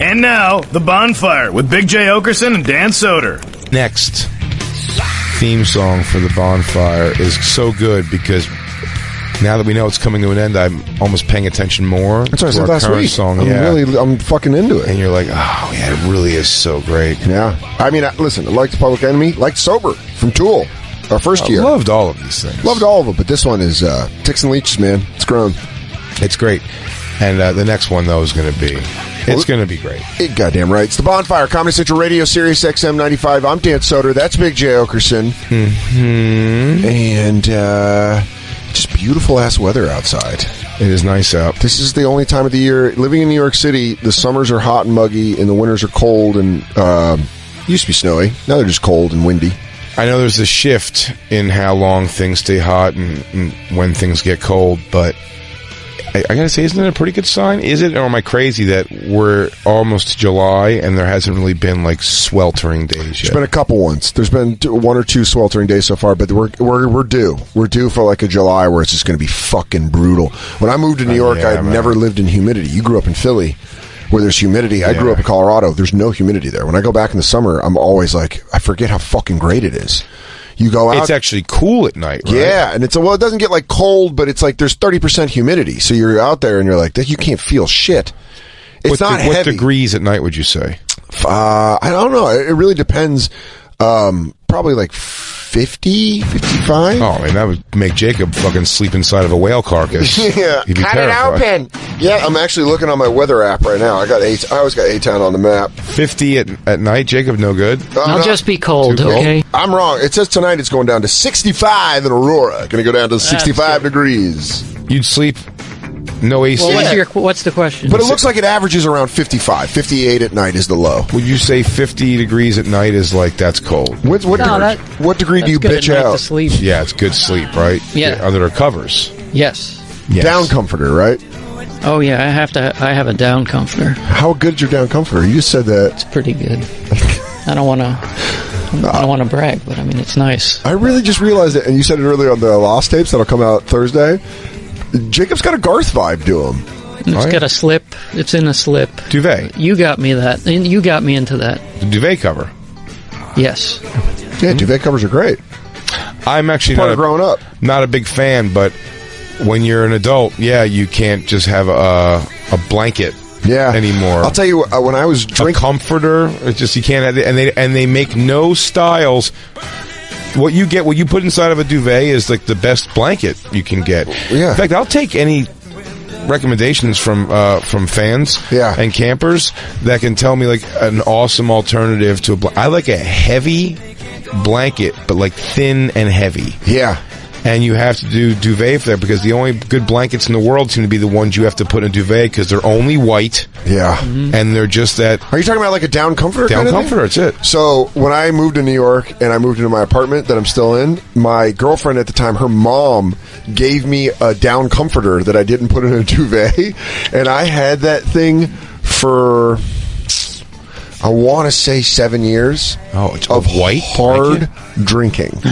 And now, The Bonfire with Big J. Okerson and Dan Soder. Next theme song for The Bonfire is so good because now that we know it's coming to an end, I'm almost paying attention more. That's what I to said our last current week. song. I'm fucking into it. And you're like, oh, yeah, it really is so great. Yeah. I mean, listen, I liked Public Enemy, liked Sober from Tool, our first year. Loved all of these things. Loved all of them, but this one is Ticks and Leeches, man. It's grown. It's great. And the next one, though, is going to be... It's going to be great. Goddamn right. It's The Bonfire, Comedy Central Radio, Sirius XM 95. I'm Dan Soder. That's Big J. Okerson. Mm-hmm. And just beautiful-ass weather outside. It is nice out. This is the only time of the year. Living in New York City, the summers are hot and muggy, and the winters are cold and used to be snowy. Now they're just cold and windy. I know there's a shift in how long things stay hot and when things get cold, but I gotta say, isn't it a pretty good sign? Is it, or am I crazy that we're almost to July and there hasn't really been like sweltering days yet? There's been a couple ones. There's been one or two sweltering days so far, but we're due. We're due for like a July where it's just going to be fucking brutal. When I moved to New York, I'd never lived in humidity. You grew up in Philly, where there's humidity. I grew up in Colorado. There's no humidity there. When I go back in the summer, I'm always like, I forget how fucking great it is. You go out. It's actually cool at night, right? Yeah, and it doesn't get like cold, but it's like there's 30% humidity. So you're out there and you're like, you can't feel shit. It's not heavy. What degrees at night would you say? I don't know. It really depends. Probably like 50, 55. Oh, man, that would make Jacob fucking sleep inside of a whale carcass. Yeah. He'd be Cut it terrified. open. Yeah, I'm actually looking on my weather app right now. I always got A-Town on the map. 50 at night, Jacob, no good? I'll just be cold, okay? I'm wrong. It says tonight it's going down to 65 in Aurora. Going to go down to 65 degrees. You'd sleep no AC? Well, what's the question? But it looks like it averages around 55. 58 at night is the low. Would you say 50 degrees at night is like, that's cold? What degree do you bitch out? To sleep. Yeah, it's good sleep, right? Yeah. Under the covers. Yes. Down comforter, right? Oh yeah, I have a down comforter. How good is your down comforter? You just said that. It's pretty good. I don't want to brag, but I mean it's nice. I really just realized it, and you said it earlier on the Lost tapes that'll come out Thursday. Jacob's got a Garth vibe to him. It's got a slip. It's in a slip. Duvet. You got me that. You got me into that. The duvet cover. Yes. Yeah, duvet covers are great. I'm actually growing up. Not a big fan, but when you're an adult, you can't just have a blanket anymore. I'll tell you, when I was drinking... A comforter, it's just, you can't have it, and they make no styles. What you put inside of a duvet is like the best blanket you can get. Yeah. In fact, I'll take any recommendations from fans and campers that can tell me like an awesome alternative to a blanket. I like a heavy blanket, but like thin and heavy. Yeah. And you have to do duvet for that because the only good blankets in the world seem to be the ones you have to put in a duvet because they're only white. Yeah. Mm-hmm. And they're just that... Are you talking about like a down comforter? Down comforter, that's it. So when I moved to New York and I moved into my apartment that I'm still in, my girlfriend at the time, her mom gave me a down comforter that I didn't put in a duvet. And I had that thing for... I want to say 7 years. Oh, it's of white? Hard drinking.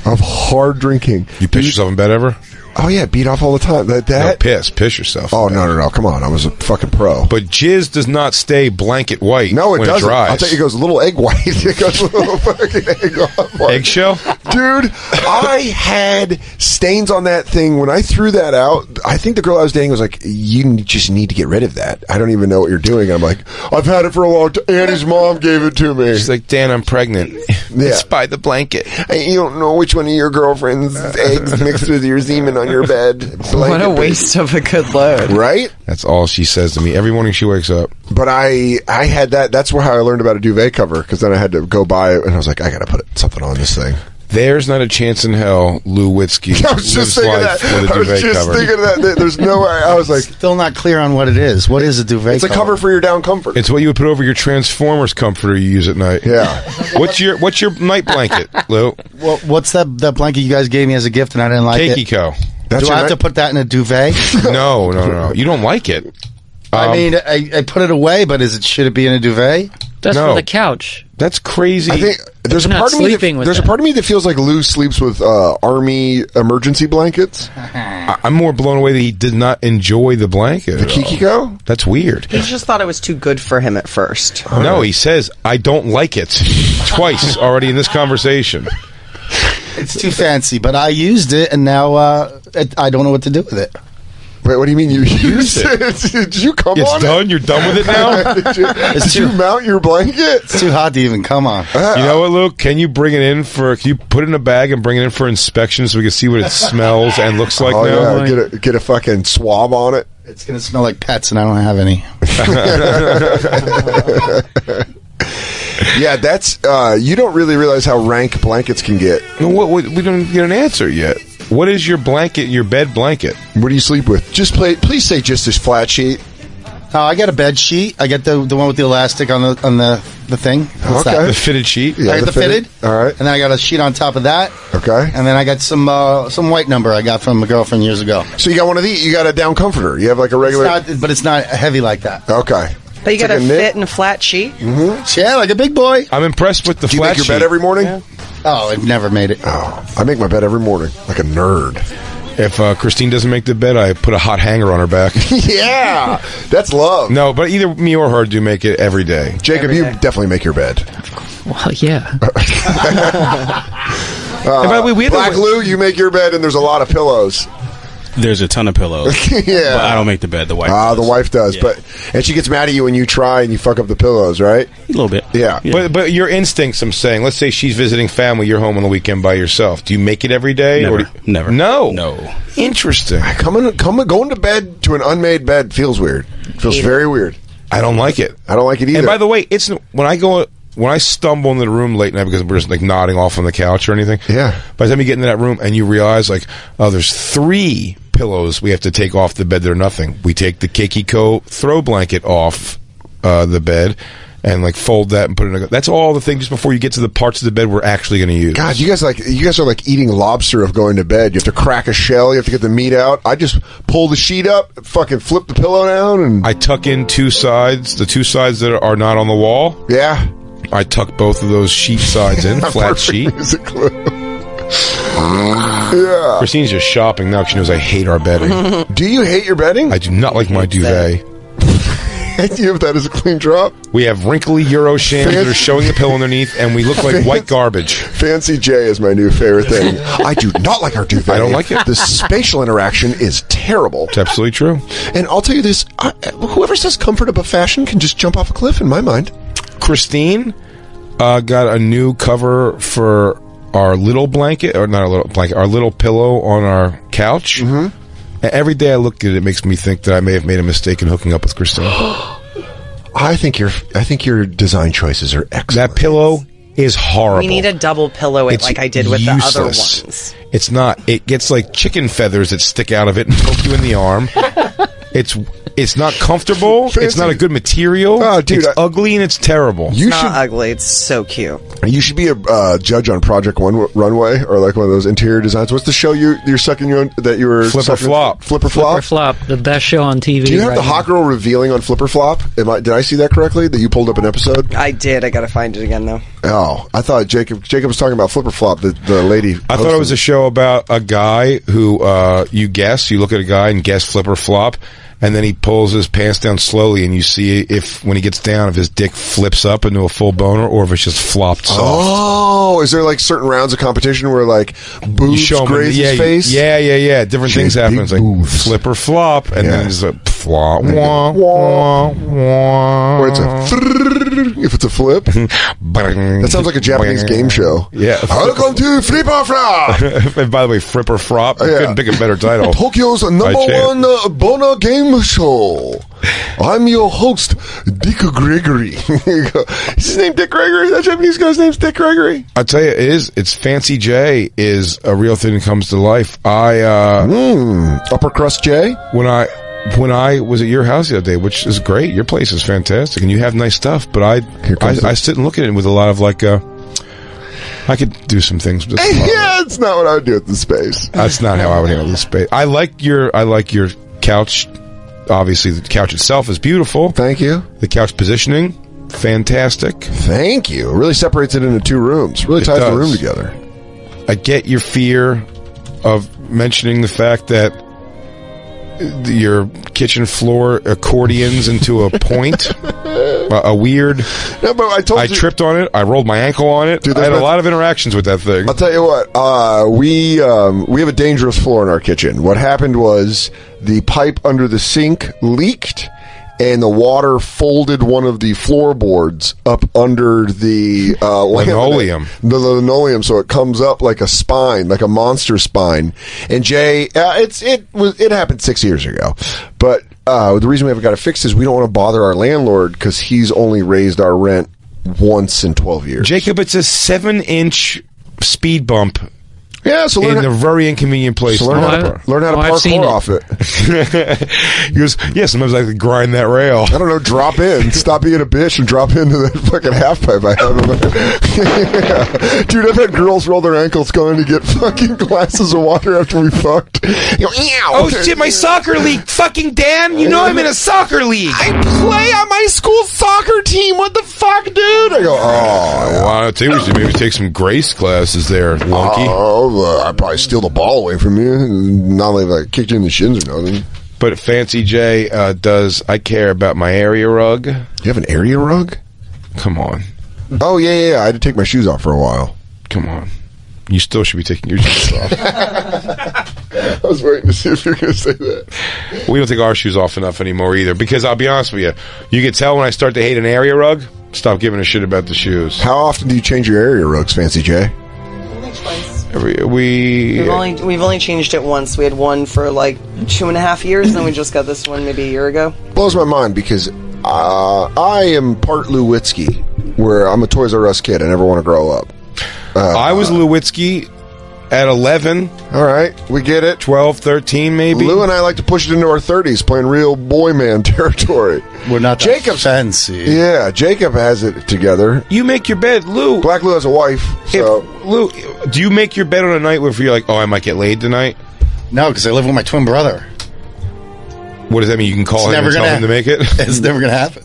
Of hard drinking. You piss yourself in bed ever? Oh yeah, beat off all the time. No, piss yourself. Oh no! Come on, I was a fucking pro. But jizz does not stay blanket white. No, it when doesn't. It dries. I'll tell you, it goes a little egg white. It goes a little fucking egg white. Eggshell, dude. I had stains on that thing when I threw that out. I think the girl I was dating was like, "You just need to get rid of that. I don't even know what you're doing." I'm like, "I've had it for a long time." Annie's mom gave it to me. She's like, "Dan, I'm pregnant." It's by the blanket. You don't know which one of your girlfriend's eggs mixed with your semen on your bed. What a waste of a good load. Right? That's all she says to me every morning she wakes up. But I had that. That's how I learned about a duvet cover, because then I had to go buy it, and I was like, I got to put something on this thing. There's not a chance in hell Lou Witzke I was just thinking life that. with a I was duvet just cover. thinking that. There's no way. I was like... Still not clear on what it is. What is a duvet It's a cover for your down comfort. It's what you would put over your Transformers comforter you use at night. Yeah. What's your night blanket, Lou? Well, what's that blanket you guys gave me as a gift and I didn't like Keiko. it? Do I have to put that in a duvet? No. You don't like it. I mean, I put it away, but should it be in a duvet? That's for the couch. That's crazy. I think there's a You're not part of me. sleeping with There's a that. part of me that feels like Lou sleeps with Army emergency blankets. I'm more blown away that he did not enjoy the blanket. The Kikiko. That's weird. He just thought it was too good for him at first. No, he says, I don't like it. Twice already in this conversation. It's too fancy, but I used it, and now I don't know what to do with it. Wait, what do you mean you used it? Did you come It's on done? You're done with it now? Did you mount your blanket? It's too hot to even come on. You know what, Luke? Can you bring it in can you put it in a bag and bring it in for inspection so we can see what it smells and looks like Oh now? yeah, get a fucking swab on it. It's going to smell like pets, and I don't have any. Yeah, that's you don't really realize how rank blankets can get. No, we don't get an answer yet. What is your blanket, your bed blanket? What do you sleep with? Please say just this flat sheet. Oh, I got a bed sheet. I got the one with the elastic on the thing. What's Okay. that? The fitted sheet? Yeah, I got the fitted. All right. And then I got a sheet on top of that. Okay. And then I got some white number I got from a girlfriend years ago. So you got one of these. You got a down comforter. You have like a regular. But it's not heavy like that. Okay. But you It's got a like a knit? fit and flat sheet. Yeah, like a big boy. I'm impressed with the Do you flat make your sheet. bed every morning? Oh, I've never made it. Oh, I make my bed every morning like a nerd. If Christine doesn't make the bed, I put a hot hanger on her back. Yeah, that's love. No, but either me or her do make it every day. Jacob, Every you day. definitely make your bed. Well, yeah. And by the way, we had Black Lou, you make your bed, and there's a lot of pillows. There's a ton of pillows. Yeah. But I don't make the bed. The wife The does. wife does, Yeah. and she gets mad at you when you try and you fuck up the pillows, right? A little bit. Yeah. But your instincts, I'm saying, let's say she's visiting family, you're home on the weekend by yourself. Do you make it every day? Never. Or Never. No. No. Interesting. Going to bed to an unmade bed feels weird. Feels very weird. I don't like it. I don't like it either. And by the way, it's when I stumble into the room late night because we're just like nodding off on the couch or anything. Yeah. By the time you get into that room and you realize like, oh, there's 3 pillows we have to take off the bed that are nothing. We take the Kikiko throw blanket off the bed and like fold that and put it in that's all the thing just before you get to the parts of the bed we're actually going to use. God, you guys are like eating lobster of going to bed. You have to crack a shell. You have to get the meat out. I just pull the sheet up, fucking flip the pillow down, and I tuck in 2 sides, the 2 sides that are not on the wall. yeah. I tuck both of those sheet sides in, flat Perfect sheet. music clue. Yeah. Christine's just shopping now because she knows I hate our bedding. Do you hate your bedding? I do not like my duvet. You have that as a clean drop. We have wrinkly Euro shams that are showing the pillow underneath, and we look like white garbage. Fancy J is my new favorite thing. I do not like our duvet. I don't like it. The spatial interaction is terrible. It's absolutely true. And I'll tell you this: whoever says comfort above fashion can just jump off a cliff. In my mind, Christine got a new cover for our little blanket, or not a little blanket, our little pillow on our couch. Mm-hmm. And every day I look at it, it makes me think that I may have made a mistake in hooking up with Christine. I think your design choices are excellent. That pillow is horrible. We need a double pillow it It's like I did with useless. the other ones. It's not. It gets like chicken feathers that stick out of it and poke you in the arm. It's not comfortable. It's not a good material. Oh, dude, it's ugly and it's terrible. You It's should not ugly. It's so cute. be a judge on Project Runway or like one of those interior designs. What's the show you're sucking you on, that you were Flip or sucking- Flop. Flip or Flop. Flip or Flop, the best show on TV. Do you have right the hot girl revealing on Flip or Flop? Did I see that correctly? That you pulled up an episode? I did. I gotta find it again though. Oh, I thought Jacob was talking about Flip or Flop. The lady. I thought it was a show about a guy who you look at a guy and guess flip or flop, and then he pulls his pants down slowly, and you see if when he gets down, if his dick flips up into a full boner or if it's just flopped soft. Oh, is there like certain rounds of competition where like boobs You show him, graze his face? Yeah. Different She things has happen. big It's like boobs. flip or flop, and Yeah. then there's a flop. Wah, Wah, wah. Or it's if it's a flip. That sounds like a Japanese game show. Yeah. Welcome to Flip or Flop, And by the way, Flip or Flop, I Yeah. couldn't pick a better title. Tokyo's number chance. one boner game show. I'm your host, Dick Gregory. Is his name Dick Gregory? That Japanese guy's name's Dick Gregory. I tell you, it's Fancy J is a real thing that comes to life. Upper crust J. When I was at your house the other day, which is great, your place is fantastic, and you have nice stuff. But I sit and look at it with a lot of like, I could do some things with this. Yeah, it's not what I would do at the space. That's not how I would handle this space. I like your couch. Obviously, the couch itself is beautiful. Thank you. The couch positioning, fantastic. Thank you. It really separates it into 2 rooms. Really ties the room together. I get your fear of mentioning the fact that your kitchen floor accordions into a point. A weird. No, but I tripped on it. I rolled my ankle on it. Dude, I had a lot of interactions with that thing. I'll tell you what. We have a dangerous floor in our kitchen. What happened was the pipe under the sink leaked, and the water folded one of the floorboards up under the linoleum. The linoleum, so it comes up like a spine, like a monster spine. And Jay, it happened 6 years ago, but the reason we haven't got it fixed is we don't want to bother our landlord because he's only raised our rent once in 12 years. Jacob, it's a 7-inch speed bump. Yeah, so in a very inconvenient place. So learn how to parkour off it. He goes, yeah, sometimes I could grind that rail. I don't know, drop in. Stop being a bitch and drop into that fucking half pipe I have. Yeah. Dude, I've had girls roll their ankles going to get fucking glasses of water after we fucked. You go, oh shit, my soccer league. Fucking Dan, you know I'm in a soccer league. I play on my school soccer team. What the fuck, dude? I go, well, I tell you, we should maybe take some grace classes there, Lunky. I'd probably steal the ball away from you. Not like I kicked you in the shins or nothing. But Fancy J does I care about my area rug. You have an area rug? Come on. Oh, yeah. I had to take my shoes off for a while. Come on. You still should be taking your shoes off. I was waiting to see if you were going to say that. We don't take our shoes off enough anymore either. Because I'll be honest with you, you can tell when I start to hate an area rug, stop giving a shit about the shoes. How often do you change your area rugs, Fancy J? Twice. We've only changed it once. We had one for like 2.5 years, and then we just got this one maybe a year ago. Blows my mind because I am part Lewitsky, where I'm a Toys R Us kid. I never want to grow up. I was Lewitsky at 11. All right, we get it. 12, 13 maybe. Lou and I like to push it into our 30s, playing real boy man territory. We're not that fancy. Yeah, Jacob has it together. You make your bed, Lou. Black Lou has a wife. So. Lou, do you make your bed on a night where you're like, oh, I might get laid tonight? No, because I live with my twin brother. What does that mean? You can call him and tell him to make it? It's never going to happen.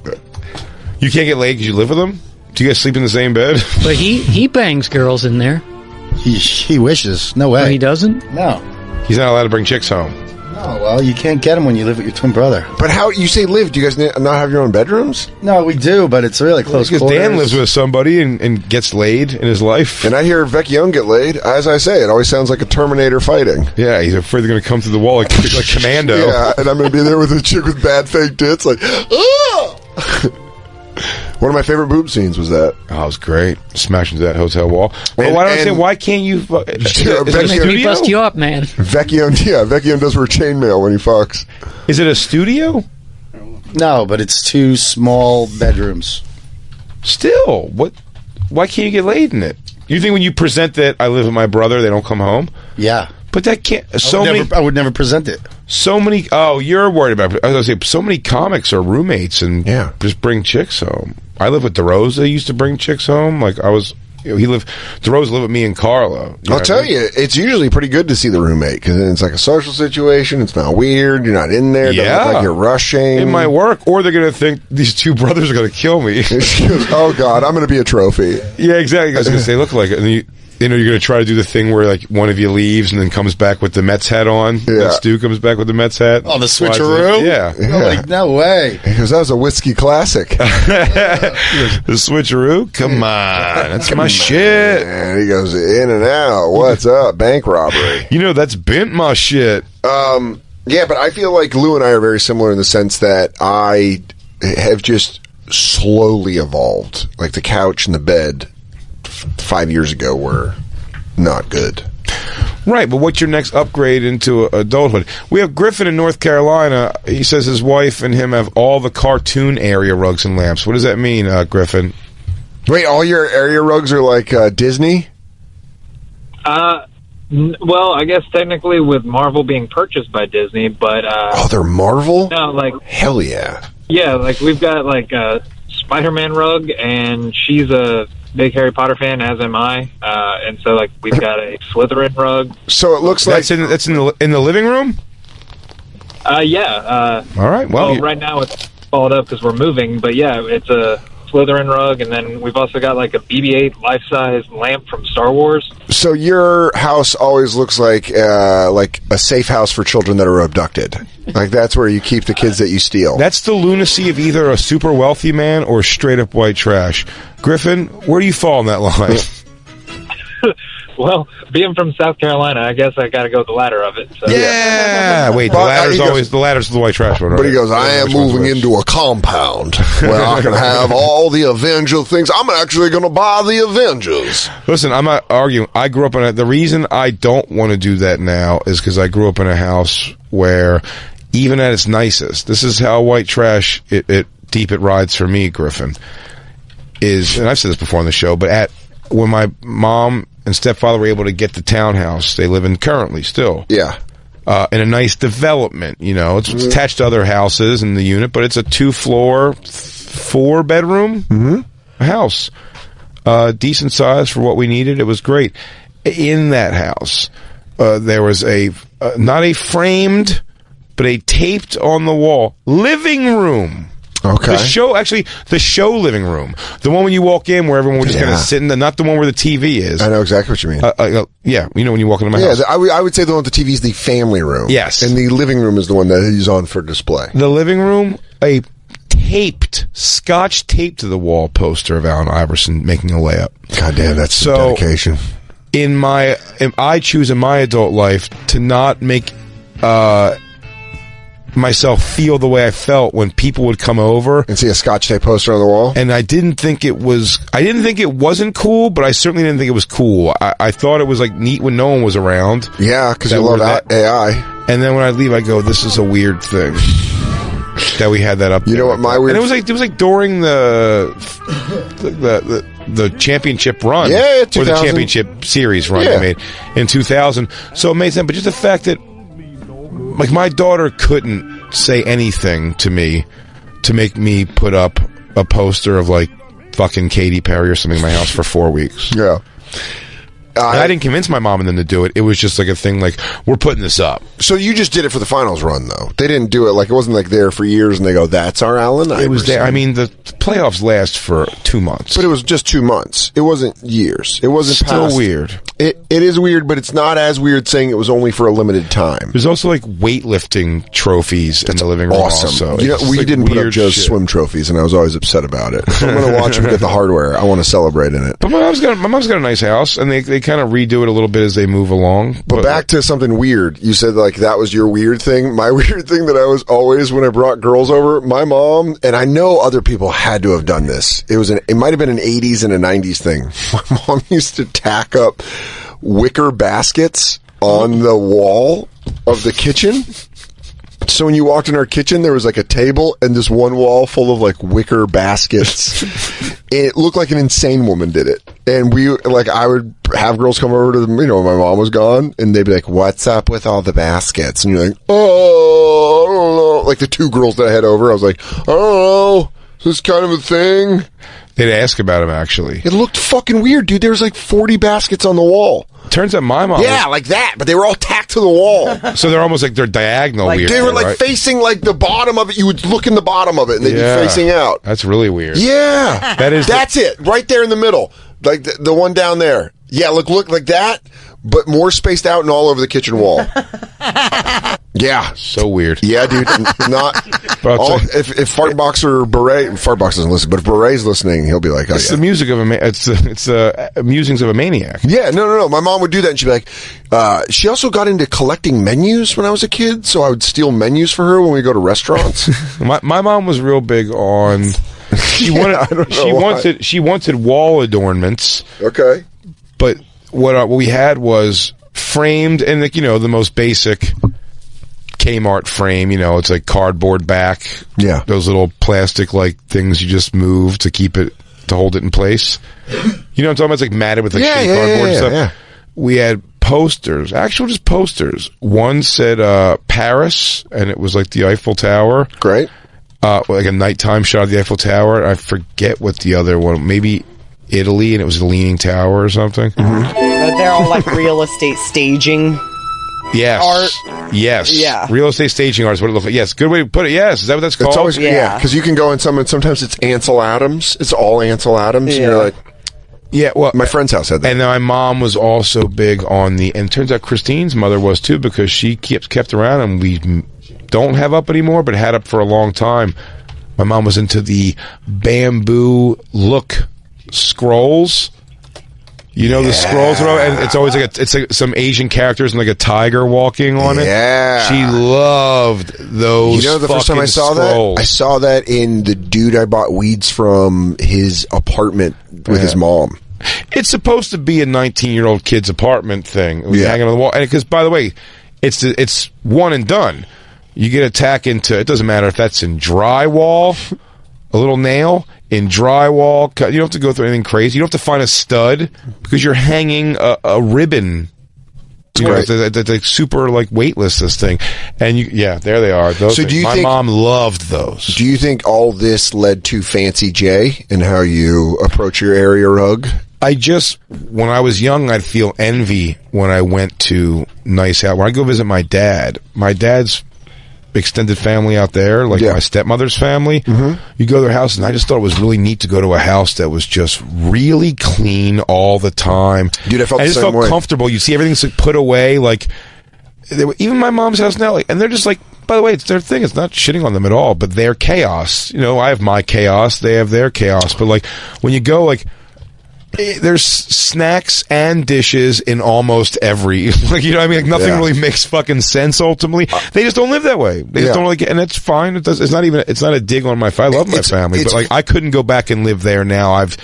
You can't get laid because you live with him? Do you guys sleep in the same bed? But he bangs girls in there. He wishes. No way. Oh, he doesn't? No. He's not allowed to bring chicks home. No, well, you can't get him when you live with your twin brother. But how, you say live, do you guys not have your own bedrooms? No, we do, but it's really close because quarters. Dan lives with somebody and gets laid in his life. And I hear Vecchione get laid. As I say, it always sounds like a Terminator fighting. Yeah, he's afraid they're going to come through the wall like Commando. Yeah, and I'm going to be there with a chick with bad fake tits like, ugh! One of my favorite boob scenes was that. Oh, it was great. Smashing into that hotel wall. Well, why can't you... He bust you up, man. Vecchione does wear chainmail when he fucks. Is it a studio? No, but it's 2 small bedrooms. Still, what? Why can't you get laid in it? You think when you present that I live with my brother, they don't come home? Yeah. But that can't... I would never present it. So many... Oh, you're worried about it. I was going to say, so many comics are roommates and just bring chicks home. I live with DeRosa. He used to bring chicks home. Like, I was... DeRosa lived with me and Carla. I'll tell you, it's usually pretty good to see the roommate because then it's like a social situation. It's not weird. You're not in there. It doesn't look like you're rushing. It might work, or they're going to think these 2 brothers are going to kill me. Oh, God, I'm going to be a trophy. Yeah, exactly. I was going to say, look like it. And you're going to try to do the thing where, like, one of you leaves and then comes back with the Mets hat on. Yeah. And Stu comes back with the Mets hat. Oh, the switcheroo? Yeah. Oh, like, no way. Because that was a whiskey classic. The switcheroo? Come on. That's my shit. And he goes in and out. What's up? Bank robbery. You know, that's been my shit. Yeah, but I feel like Lou and I are very similar in the sense that I have just slowly evolved. Like the couch and the bed 5 years ago were not good. Right, but what's your next upgrade into adulthood? We have Griffin in North Carolina. He says his wife and him have all the cartoon area rugs and lamps. What does that mean, Griffin? Wait, all your area rugs are like Disney? Well, I guess technically with Marvel being purchased by Disney, but... oh, they're Marvel? No, like... Hell yeah. Yeah, like we've got like a Spider-Man rug, and she's a big Harry Potter fan, as am I. And so like we've got a Slytherin rug. So it looks like... That's in the living room? Yeah. All right, well... right now it's followed up because we're moving, but yeah, it's a Slytherin rug, and then we've also got like a BB-8 life-size lamp from Star Wars. So your house always looks like a safe house for children that are abducted. Like that's where you keep the kids that you steal. That's the lunacy of either a super wealthy man or straight up white trash. Griffin, where do you fall in that line? Well, being from South Carolina, I guess I got to go with the latter of it. So. Yeah. Wait, the ladder's the white trash one, right? But he goes, I am moving into a compound where I can have all the Avenger things. I'm actually going to buy the Avengers. Listen, I'm not arguing. I grew up in the reason I don't want to do that now is because I grew up in a house where, even at its nicest, this is how white trash it deep it rides for me, Griffin, is, and I've said this before on the show, but when my mom and stepfather were able to get the townhouse they live in currently still. Yeah. In a nice development, it's attached to other houses in the unit, but it's a 2-floor, 4-bedroom house. Decent size for what we needed. It was great. In that house, there was not a framed, but a taped on the wall living room. Okay. The show living room. The one when you walk in where everyone was just kind of sitting, not the one where the TV is. I know exactly what you mean. Yeah, when you walk into my house. I would say the one with the TV is the family room. Yes. And the living room is the one that is on for display. The living room, a scotch taped to the wall poster of Allen Iverson making a layup. God damn, that's some dedication. I choose in my adult life to not make myself feel the way I felt when people would come over and see a scotch tape poster on the wall. And I didn't think it wasn't cool, but I certainly didn't think it was cool. I thought it was like neat when no one was around. Yeah, because you love that AI. And then when I leave, I go, "This is a weird thing that we had that up." You know what my weird? And it was like during the championship run, or the championship series run they made in 2000. So it made sense, but just the fact that. Like, my daughter couldn't say anything to me to make me put up a poster of, like, fucking Katy Perry or something in my house for 4 weeks. Yeah. I didn't convince my mom and them to do it. It was just like a thing like, we're putting this up. So you just did it for the finals run, though. They didn't do it like, it wasn't like there for years and they go, that's our Allen Iverson. It was there. I mean, the playoffs last for 2 months. But it was just 2 months. It wasn't years. It wasn't still weird. It is weird, but it's not as weird saying it was only for a limited time. There's also like weightlifting trophies in the living room. Awesome. Also. We didn't put up Joe's swim trophies, and I was always upset about it. So I'm going to watch him get the hardware. I want to celebrate in it. But my mom's got a nice house, and they kind of redo it a little bit as they move along. But back to something weird. You said like that was your weird thing. My weird thing that I was always when I brought girls over, my mom, and I know other people had to have done this. It might have been an 80s and a 90s thing. My mom used to tack up wicker baskets on the wall of the kitchen. So when you walked in our kitchen, there was like a table and this one wall full of like wicker baskets. It looked like an insane woman did it. And I would have girls come over to my mom was gone and they'd be like, what's up with all the baskets? And you're like, oh, I don't know. Like the 2 girls that I had over, I was like, I don't know. Is this kind of a thing? They'd ask about him, actually. It looked fucking weird, dude. There was like 40 baskets on the wall. Turns out my mom... Yeah, like that. But they were all tacked to the wall. So they're almost like they're diagonal weird. They were like facing like the bottom of it. You would look in the bottom of it and they'd be facing out. That's really weird. Yeah. That's it. Right there in the middle. Like the one down there. Yeah, look like that, but more spaced out and all over the kitchen wall. Yeah. So weird. Yeah, dude. If Fartbox or Beret... Fartbox doesn't listen, but if Beret's listening, he'll be like, oh, it's the music of it's musings of a maniac. Yeah, no. My mom would do that, and she'd be like... she also got into collecting menus when I was a kid, so I would steal menus for her when we go to restaurants. my mom was real big on... She wanted wall adornments. Okay. But what we had was framed, and the most basic Kmart frame. It's like cardboard back. Yeah. Those little plastic like things you just move to hold it in place. You know what I'm talking about? It's like matted with like cardboard and stuff. Yeah. We had posters, just posters. One said Paris, and it was like the Eiffel Tower. Great. Like a nighttime shot of the Eiffel Tower. I forget what the other one, maybe Italy, and it was the Leaning Tower or something. Mm-hmm. They're all like real estate staging Yes. Yes. Yeah. Real estate staging art is what it looks like. Yes. Good way to put it. Yes. Is that what that's called? It's always Yeah. because you can go in sometimes it's Ansel Adams. It's all Ansel Adams, and you're Yeah. like, Yeah. Well, my friend's house had that. and my mom was also big on and it turns out Christine's mother was too, because she kept around, and we don't have up anymore, but had up for a long time. My mom was into the bamboo look scrolls. You know the scrolls, and it's always like some Asian characters and like a tiger walking on it. Yeah. She loved those. You know, the first time I saw scrolls. that, I saw that in the dude I bought weeds from his apartment with his mom. It's supposed to be a 19-year-old kid's apartment thing. It was Yeah. hanging on the wall. And because, by the way, it's one and done. You get a tack into, it doesn't matter if that's in drywall, a little nail, in drywall. You don't have to go through anything crazy. You don't have to find a stud because you're hanging a ribbon. You know, Right. it's like super like weightless, this thing. And there they are. Those So do you my think- mom loved those. Do you think all this led to Fancy J and how you approach your area rug? When I was young, I'd feel envy when I went to nice house. When I go visit my dad's extended family out there, like my stepmother's family, you go to their house, and I just thought it was really neat to go to a house that was just really clean all the time. Dude, I felt I the just same felt way. comfortable. You see everything's like put away, like even my mom's house now, and they're just like, by the way, it's their thing. It's not shitting on them at all, but their chaos. You know, I have my chaos, they have their chaos. But like when you go, like there's snacks and dishes in almost every, like, you know what I mean? Like nothing really makes fucking sense ultimately. They just don't live that way. They just don't really get, and it's fine. It's not a dig on my family. I love my family, but like I couldn't go back and live there now. I've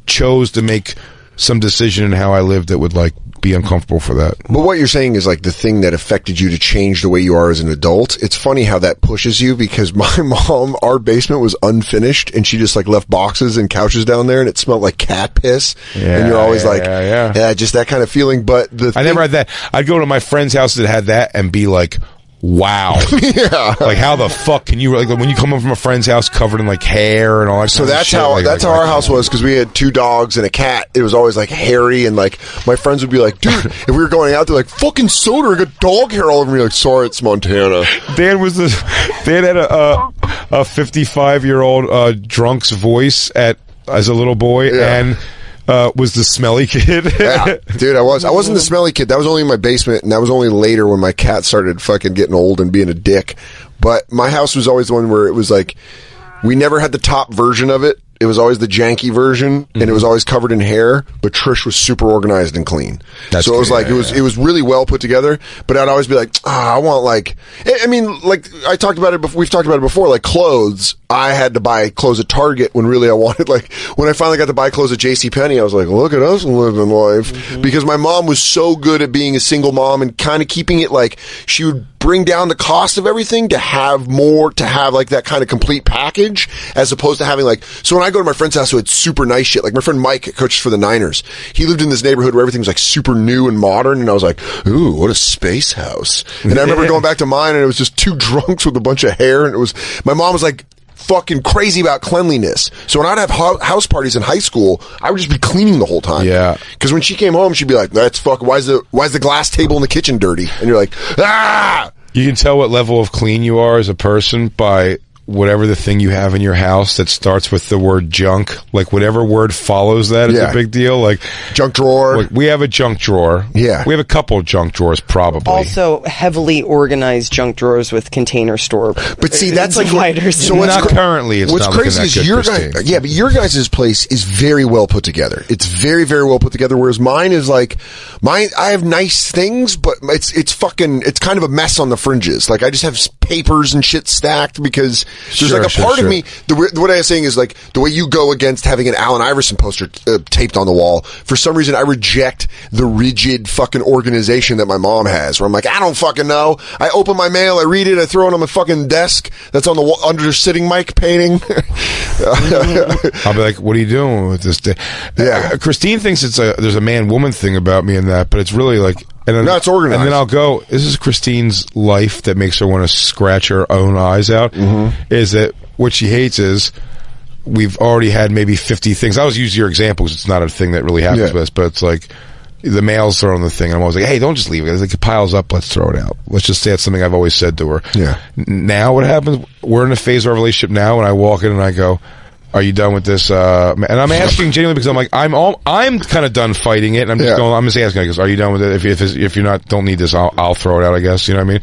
chose to make some decision in how I live that would like be uncomfortable for that. But what you're saying is like the thing that affected you to change the way you are as an adult. It's funny how that pushes you, because my mom, our basement was unfinished, and she just like left boxes and couches down there, and it smelled like cat piss. And you're always just that kind of feeling. But I never had that. I'd go to my friend's house that had that and be like, wow. Like how the fuck can you, like when you come home from a friend's house covered in like hair and all that So kind of that's shit, how like, our house was, because we had 2 dogs and a cat. It was always like hairy, and like my friends would be like, dude, if we were going out, they're like, fucking soda, I got dog hair all over me. Like, sorry, it's Montana. Dan had a 55-year-old drunk's voice as a little boy, and was the smelly kid. Yeah, dude, I wasn't the smelly kid. That was only in my basement, and that was only later when my cat started fucking getting old and being a dick. But my house was always the one where it was like, we never had the top version of it. It was always the janky version, and it was always covered in hair, but Trish was super organized and clean. So it was like, it was really well put together, but I'd always be like, I want like, I mean, like I talked about it before, we've talked about it before, like clothes. I had to buy clothes at Target when really I wanted, like, when I finally got to buy clothes at JCPenney, I was like, look at us living life. Because my mom was so good at being a single mom and kind of keeping it like, she would bring down the cost of everything to have like that kind of complete package, as opposed to having like, so when I go to my friend's house who had super nice shit, like my friend Mike coaches for the Niners, he lived in this neighborhood where everything was like super new and modern, and I was like, ooh, what a space house. And I remember going back to mine, and it was just 2 drunks with a bunch of hair, and it was, my mom was like fucking crazy about cleanliness. So when I'd have house parties in high school, I would just be cleaning the whole time. Yeah. Because when she came home, she'd be like, "That's fucking. Why is the glass table in the kitchen dirty?" And you're like, "Ah!" You can tell what level of clean you are as a person by whatever the thing you have in your house that starts with the word junk. Like whatever word follows that is a big deal. Like junk drawer. Like, we have a junk drawer. Yeah. We have a couple of junk drawers probably. Also, heavily organized junk drawers with container store. But see, that's like dividers. so not currently. It's what's not crazy looking that is good, your Christine. guys. Yeah, but your guys' place is very well put together. It's very, very well put together. Whereas mine is like, I have nice things, but it's kind of a mess on the fringes. Like I just have papers and shit stacked because there's like a part of me. What I was saying is like the way you go against having an Allen Iverson poster taped on the wall. For some reason, I reject the rigid fucking organization that my mom has. Where I'm like, I don't fucking know. I open my mail, I read it, I throw it on my fucking desk. That's on the wall under sitting mic painting. I'll be like, "What are you doing with this?" Yeah. Christine thinks there's a man-woman thing about me in that, but it's really like. And then, no, it's organized. And then I'll go, this is Christine's life that makes her want to scratch her own eyes out, is that what she hates is we've already had maybe 50 things. I always use your example because it's not a thing that really happens with us, but it's like, the mail's thrown on the thing, and I'm always like, hey, don't just leave it. It piles up. Let's throw it out. Let's just say it's something I've always said to her. Yeah. Now what happens? We're in a phase of our relationship now, and I walk in and I go, are you done with this? And I'm asking genuinely because I'm like, I'm kind of done fighting it. And I'm just going, I'm just asking, I guess, are you done with it? If you're not, don't need this, I'll throw it out, I guess. You know what I mean?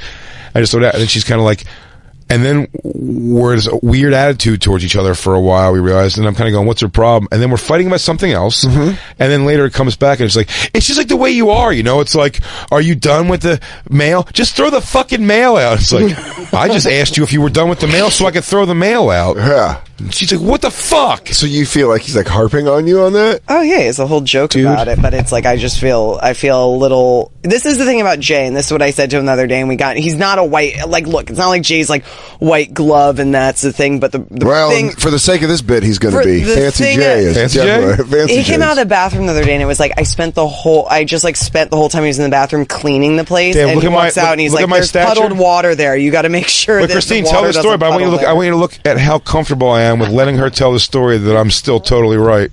I just throw it out. And then she's kind of like, and then we're in a weird attitude towards each other for a while, we realized, and I'm kind of going, what's her problem? And then we're fighting about something else, and then later it comes back, and it's like, it's just like the way you are, you know? It's like, are you done with the mail? Just throw the fucking mail out. It's like, I just asked you if you were done with the mail so I could throw the mail out. Yeah. And she's like, what the fuck? So you feel like he's like harping on you on that? Oh yeah, it's a whole joke about it, but it's like I feel a little. This is the thing about Jay, and this is what I said to him the other day, and he's not a white, like, look, it's not like Jay's like white glove, and that's the thing, but the thing, for the sake of this bit, he's going to be Fancy Jay. He came out of the bathroom the other day, and it was like I spent the whole time he was in the bathroom cleaning the place, and he walks out and he's like, there's puddled water there, you got to make sure that Christine, the tell water the story, but I want you to look at how comfortable I am with letting her tell the story that I'm still totally right.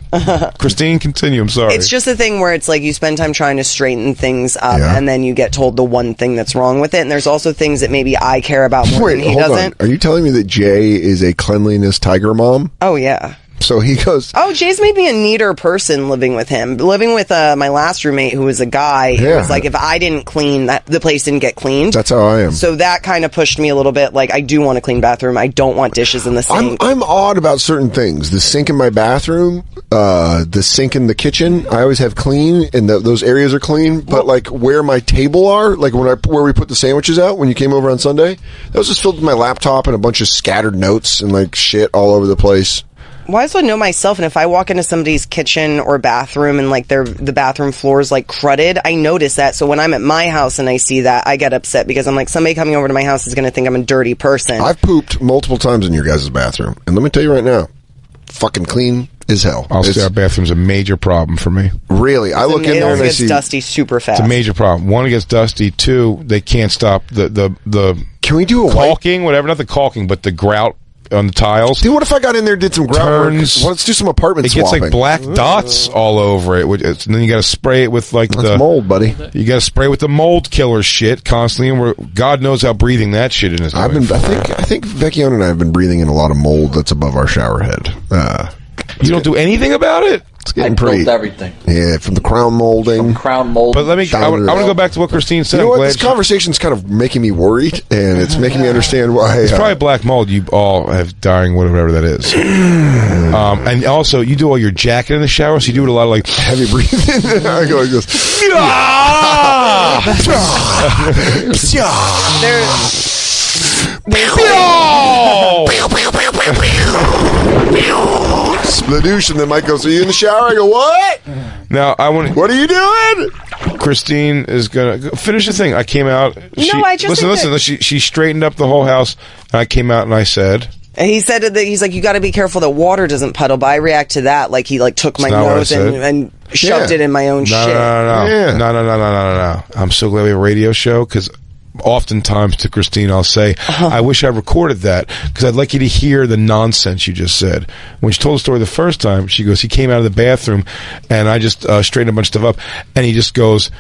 Christine, continue. I'm sorry. It's just a thing where it's like you spend time trying to straighten things up, and then you get told the one thing that's wrong with it. And there's also things that maybe I care about more than he doesn't. Are you telling me that Jay is a cleanliness tiger mom? Oh yeah. So he goes, oh, Jay's made me a neater person living with him. Living with my last roommate, who was a guy, it was like if I didn't clean, the place didn't get cleaned. That's how I am. So that kind of pushed me a little bit. Like, I do want a clean bathroom. I don't want dishes in the sink. I'm odd about certain things. The sink in my bathroom, the sink in the kitchen, I always have clean, and those areas are clean. But like where my table are, like where we put the sandwiches out when you came over on Sunday, that was just filled with my laptop and a bunch of scattered notes and like shit all over the place. Well, I also know myself, and if I walk into somebody's kitchen or bathroom and like the bathroom floor is like cruded, I notice that. So when I'm at my house and I see that, I get upset because I'm like, somebody coming over to my house is going to think I'm a dirty person. I've pooped multiple times in your guys' bathroom, and let me tell you right now, fucking clean as hell. I'll say our bathroom's a major problem for me. Really, I look in there and I see it gets dusty super fast. It's a major problem. One, it gets dusty. Two, they can't stop the. Can we do a caulking? Whatever, not the caulking, but the grout on the tiles. Dude, what if I got in there and did some groundwork? Well, let's do some apartment swapping. It gets like black dots all over it. And then you got to spray it with like That's mold, buddy. You got to spray with the mold killer shit constantly, and God knows how breathing that shit in is. I think Vecchione and I have been breathing in a lot of mold that's above our shower head. You don't do anything about it? It's getting pretty. Everything. Yeah, from the crown molding. But let me. I want to go back to what Christine said. You know what? This conversation's kind of making me worried, and it's making me understand why. It's probably black mold. You all have dying, whatever that is. And also, you do all your jacket in the shower, so you do it a lot of like heavy breathing. I go like this. Spladoosh, and then Mike goes, are you in the shower? I go, what? Now, what are you doing? Christine is going to finish the thing. I came out. Listen. She straightened up the whole house, and I came out and I said. And he said that he's like, you got to be careful that water doesn't puddle. But I react to that like he like took my nose and shoved it in my own shit. No. I'm so glad we have a radio show because oftentimes to Christine I'll say, I wish I recorded that because I'd like you to hear the nonsense you just said. When she told the story the first time, she goes, he came out of the bathroom and I just straightened a bunch of stuff up, and he goes,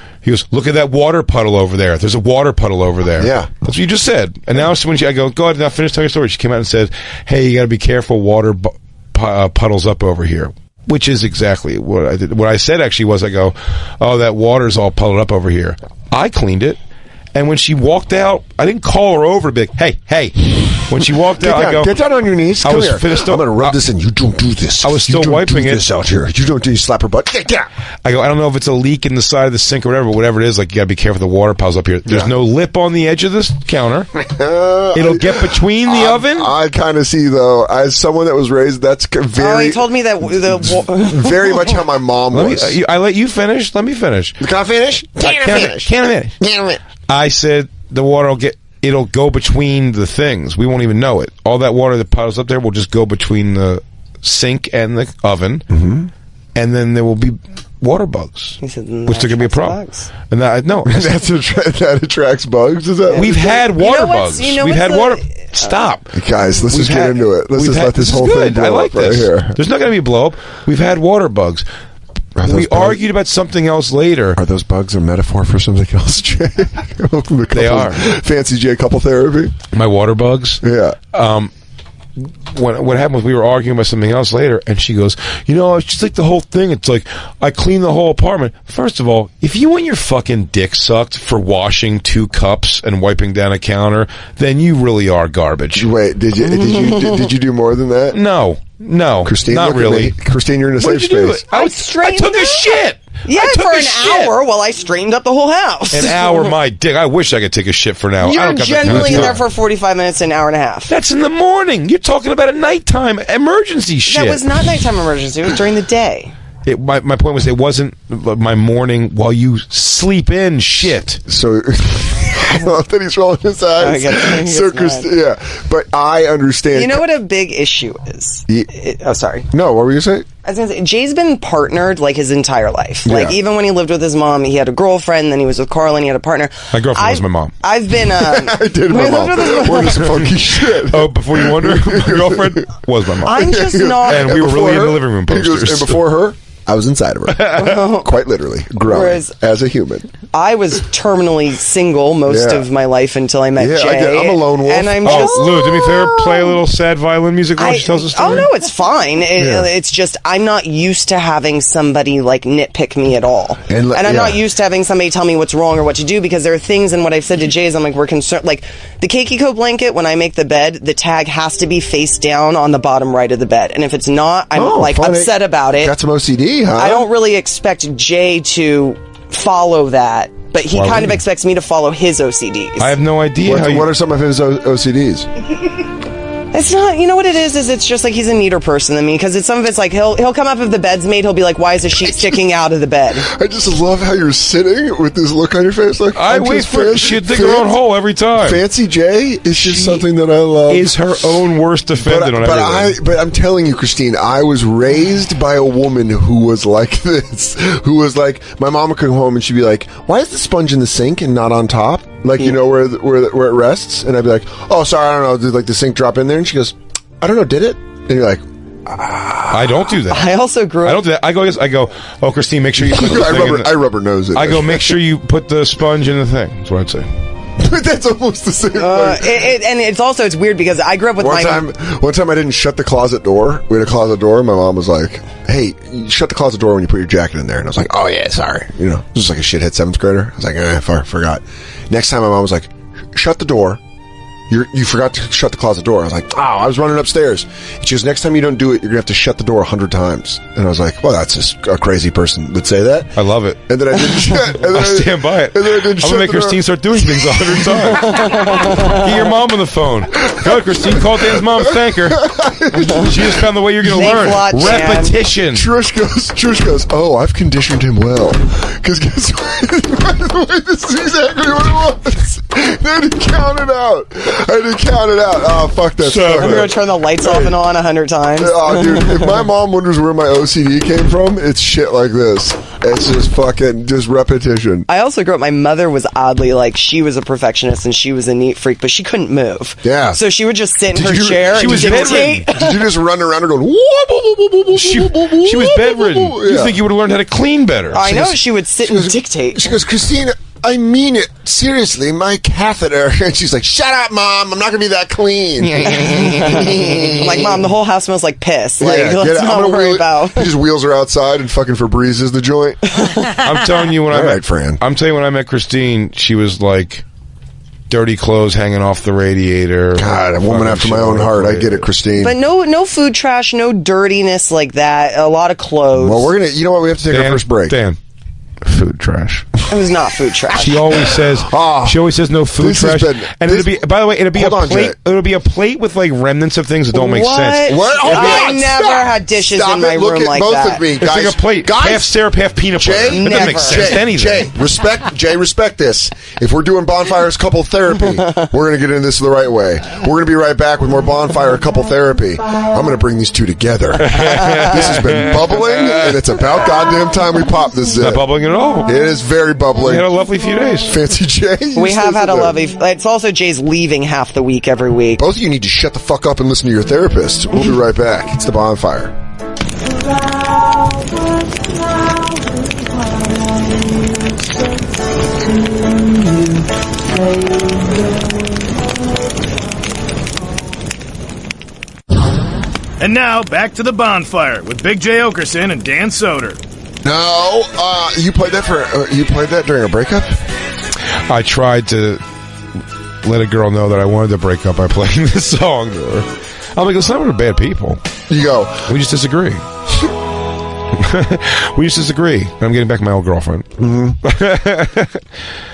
look at that water puddle over there. There's a water puddle over there. Yeah. That's what you just said. And now when I go ahead, now finish telling your story. She came out and said, hey, you got to be careful, water puddles up over here. Which is exactly what I did. What I said actually was, I go, oh, that water's all puddled up over here. I cleaned it. And when she walked out, I didn't call her over to be like, hey. When she walked out, I go, get down on your knees. Come here. I'm going to rub this in. You don't do this. I was still wiping it. This out here. You don't do. You slap her butt. Get down. I go, I don't know if it's a leak in the side of the sink or whatever, but whatever it is, like you got to be careful. The water piles up here. There's no lip on the edge of this counter. It'll get between the oven. I kind of see though, as someone that was raised, that's very. Oh, he told me that very much how my mom was. I let you finish. Let me finish. Can I finish? Can I finish? I said the water it'll go between the things. We won't even know it. All that water that piles up there will just go between the sink and the oven, and then there will be water bugs, which there can be a problem. Bugs. And that attracts bugs. Is that we've had water bugs? We've had water. Stop, guys. Let's just get into it. Let's just let this whole thing blow up right here. There's not going to be a blow up. We've had water bugs. Are there we argued about something else later. Are those bugs a metaphor for something else, Jay? Welcome to They are. Fancy Jay couple therapy. My water bugs. Yeah. What happened was we were arguing about something else later, and she goes, it's just like the whole thing. It's like I clean the whole apartment. First of all, if you want your fucking dick sucked for washing 2 cups and wiping down a counter, then you really are garbage. Wait, did you do more than that? No, Christine, not look at really. me. Christine, you're in a What safe did you do? space. I straightened took a up. shit. Yeah, I took for a an shit. hour while I straightened up the whole house. An hour, my dick. I wish I could take a shit for an hour. I You're don't got the time. generally in there for 45 minutes, an hour and a half. That's in the morning. You're talking about a nighttime emergency shit. That was not nighttime emergency. It was during the day. My point was it wasn't my morning while you sleep in shit. So I love that he's rolling his eyes. So Christine, yeah, but I understand. You know what a big issue is? Sorry. No, what were you saying? I was going to say, Jay's been partnered like his entire life. Yeah. Like even when he lived with his mom, he had a girlfriend, then he was with Carl and he had a partner. My girlfriend was my mom. I've been... I did my mom. What is funky shit? Oh, before you wonder, my girlfriend was my mom. I'm just not... And we were really in her, the living room he goes, posters. and before her, I was inside of her. Quite literally. Growing Whereas- as a human. I was terminally single most Yeah. of my life until I met Yeah, I Jay. get- I'm a lone wolf. And I'm Oh, just... Lou, do me a favor, play a little sad violin music while she tells the story. Oh, no, it's fine. It's just I'm not used to having somebody, like, nitpick me at all. And I'm not used to having somebody tell me what's wrong or what to do because there are things, and what I've said to Jay is I'm like, we're concerned. Like, the Keikiko blanket, when I make the bed, the tag has to be face down on the bottom right of the bed. And if it's not, I'm, funny. upset about it. Got some OCD, huh? I don't really expect Jay to follow that, but he Why kind of wouldn't he? expects me to follow his OCDs. I have no idea how What are some of his OCDs? It's not, you know what it is it's just like he's a neater person than me because some of it's like he'll come up if the bed's made, he'll be like, why is the sheet sticking out of the bed? I just love how you're sitting with this look on your face. Like I I'm wait just for she'd dig her own hole every time. Fancy Jay is just something that I love. Is her own worst defendant on everything. But I'm telling you, Christine, I was raised by a woman who was like this. Who was like, my mom would come home and she'd be like, "Why is the sponge in the sink and not on top? Like you know where it rests?" And I'd be like, "Oh, sorry, I don't know. Did like the sink drop in there?" And she goes, "I don't know. Did it?" And you're like, I don't do that. I also grew up. I don't do that. I go, oh, Christine, make sure you put the thing in I rubber nose it. I go, make sure you put the sponge in the thing. That's what I'd say. But that's almost the same thing. And it's weird because I grew up with One time I didn't shut the closet door. We had a closet door. And my mom was like, "Hey, you shut the closet door when you put your jacket in there." And I was like, "Oh yeah, sorry." You know, just like a shithead 7th grader. I was like, forgot. Next time my mom was like, "Shut the door. You forgot to shut the closet door." I was like, "Oh, I was running upstairs." And she goes, "Next time you don't do it, you're gonna have to shut the door 100 times." And I was like, "Well, that's just a crazy person would say that." I love it. And then I didn't. I stand by it. And then I didn't I'm shut gonna make the door. Christine start doing things 100 times. Get your mom on the phone. Go, Christine. Call Dan's mom. Thank her. She just found the way you're gonna Thanks learn. a lot, Jan. Repetition. Trish goes, "Oh, I've conditioned him well." Because guess what? By the way, this is exactly what it was. I had to count it out. Oh, fuck that. So- I'm going to turn the lights off and on 100 times. Oh, dude, if my mom wonders where my OCD came from, it's shit like this. It's just fucking, just repetition. I also grew up, my mother was oddly, like, she was a perfectionist and she was a neat freak, but she couldn't move. Yeah. So she would just sit in her you- chair she and was dictate. Did you just run around and go, She was bedridden. You Yeah. think you would have learned how to clean better? I know, she would sit and dictate. She goes, "Christine, I mean it. Seriously, my catheter." And she's like, "Shut up, Mom. I'm not going to be that clean." I'm like, Mom, the whole house smells like piss. Like, Yeah, let's I'm not gonna worry wheel- about. He just wheels her outside and fucking Febrezes the joint. I'm telling you when All I met right, Fran. I'm telling you when I met Christine, she was like dirty clothes hanging off the radiator. God, a woman Fucking after my shit own all heart. over I get it, Christine. But no food trash, no dirtiness like that. A lot of clothes. Well, we're gonna. You know what? We have to take our first break. Dan, food trash. It was not food trash. She always says. She always says no food This has trash. been- And it'll be. By the way, it'll be a Hold on, plate. Jay. It'll be a plate with like remnants of things that don't make What? sense. What? Oh, I God, never stop. had dishes Stop in my it. Look room at like both that. of me, It's guys. like a plate, guys, half syrup, half peanut butter. Jay, That doesn't make sense to anything. Jay, respect this. If we're doing Bonfire's couple therapy, we're going to get into this the right way. We're going to be right back with more Bonfire couple therapy. I'm going to bring these two together. This has been bubbling, and it's about goddamn time we pop this Not zip. bubbling at all. It is very We bubbling. had a lovely few days. Fancy Jay. you We have stay had a there. lovely. It's also Jay's leaving half the week every week. Both of you need to shut the fuck up and listen to your therapist. We'll be right back. It's the Bonfire. And now, back to the bonfire with Big J. Okerson and Dan Soder. No, you played that during a breakup? I tried to let a girl know that I wanted to break up by playing this song to her. I'm like, listen, we're bad people. You go, We just disagree. We just disagree. I'm getting back my old girlfriend. Mm-hmm.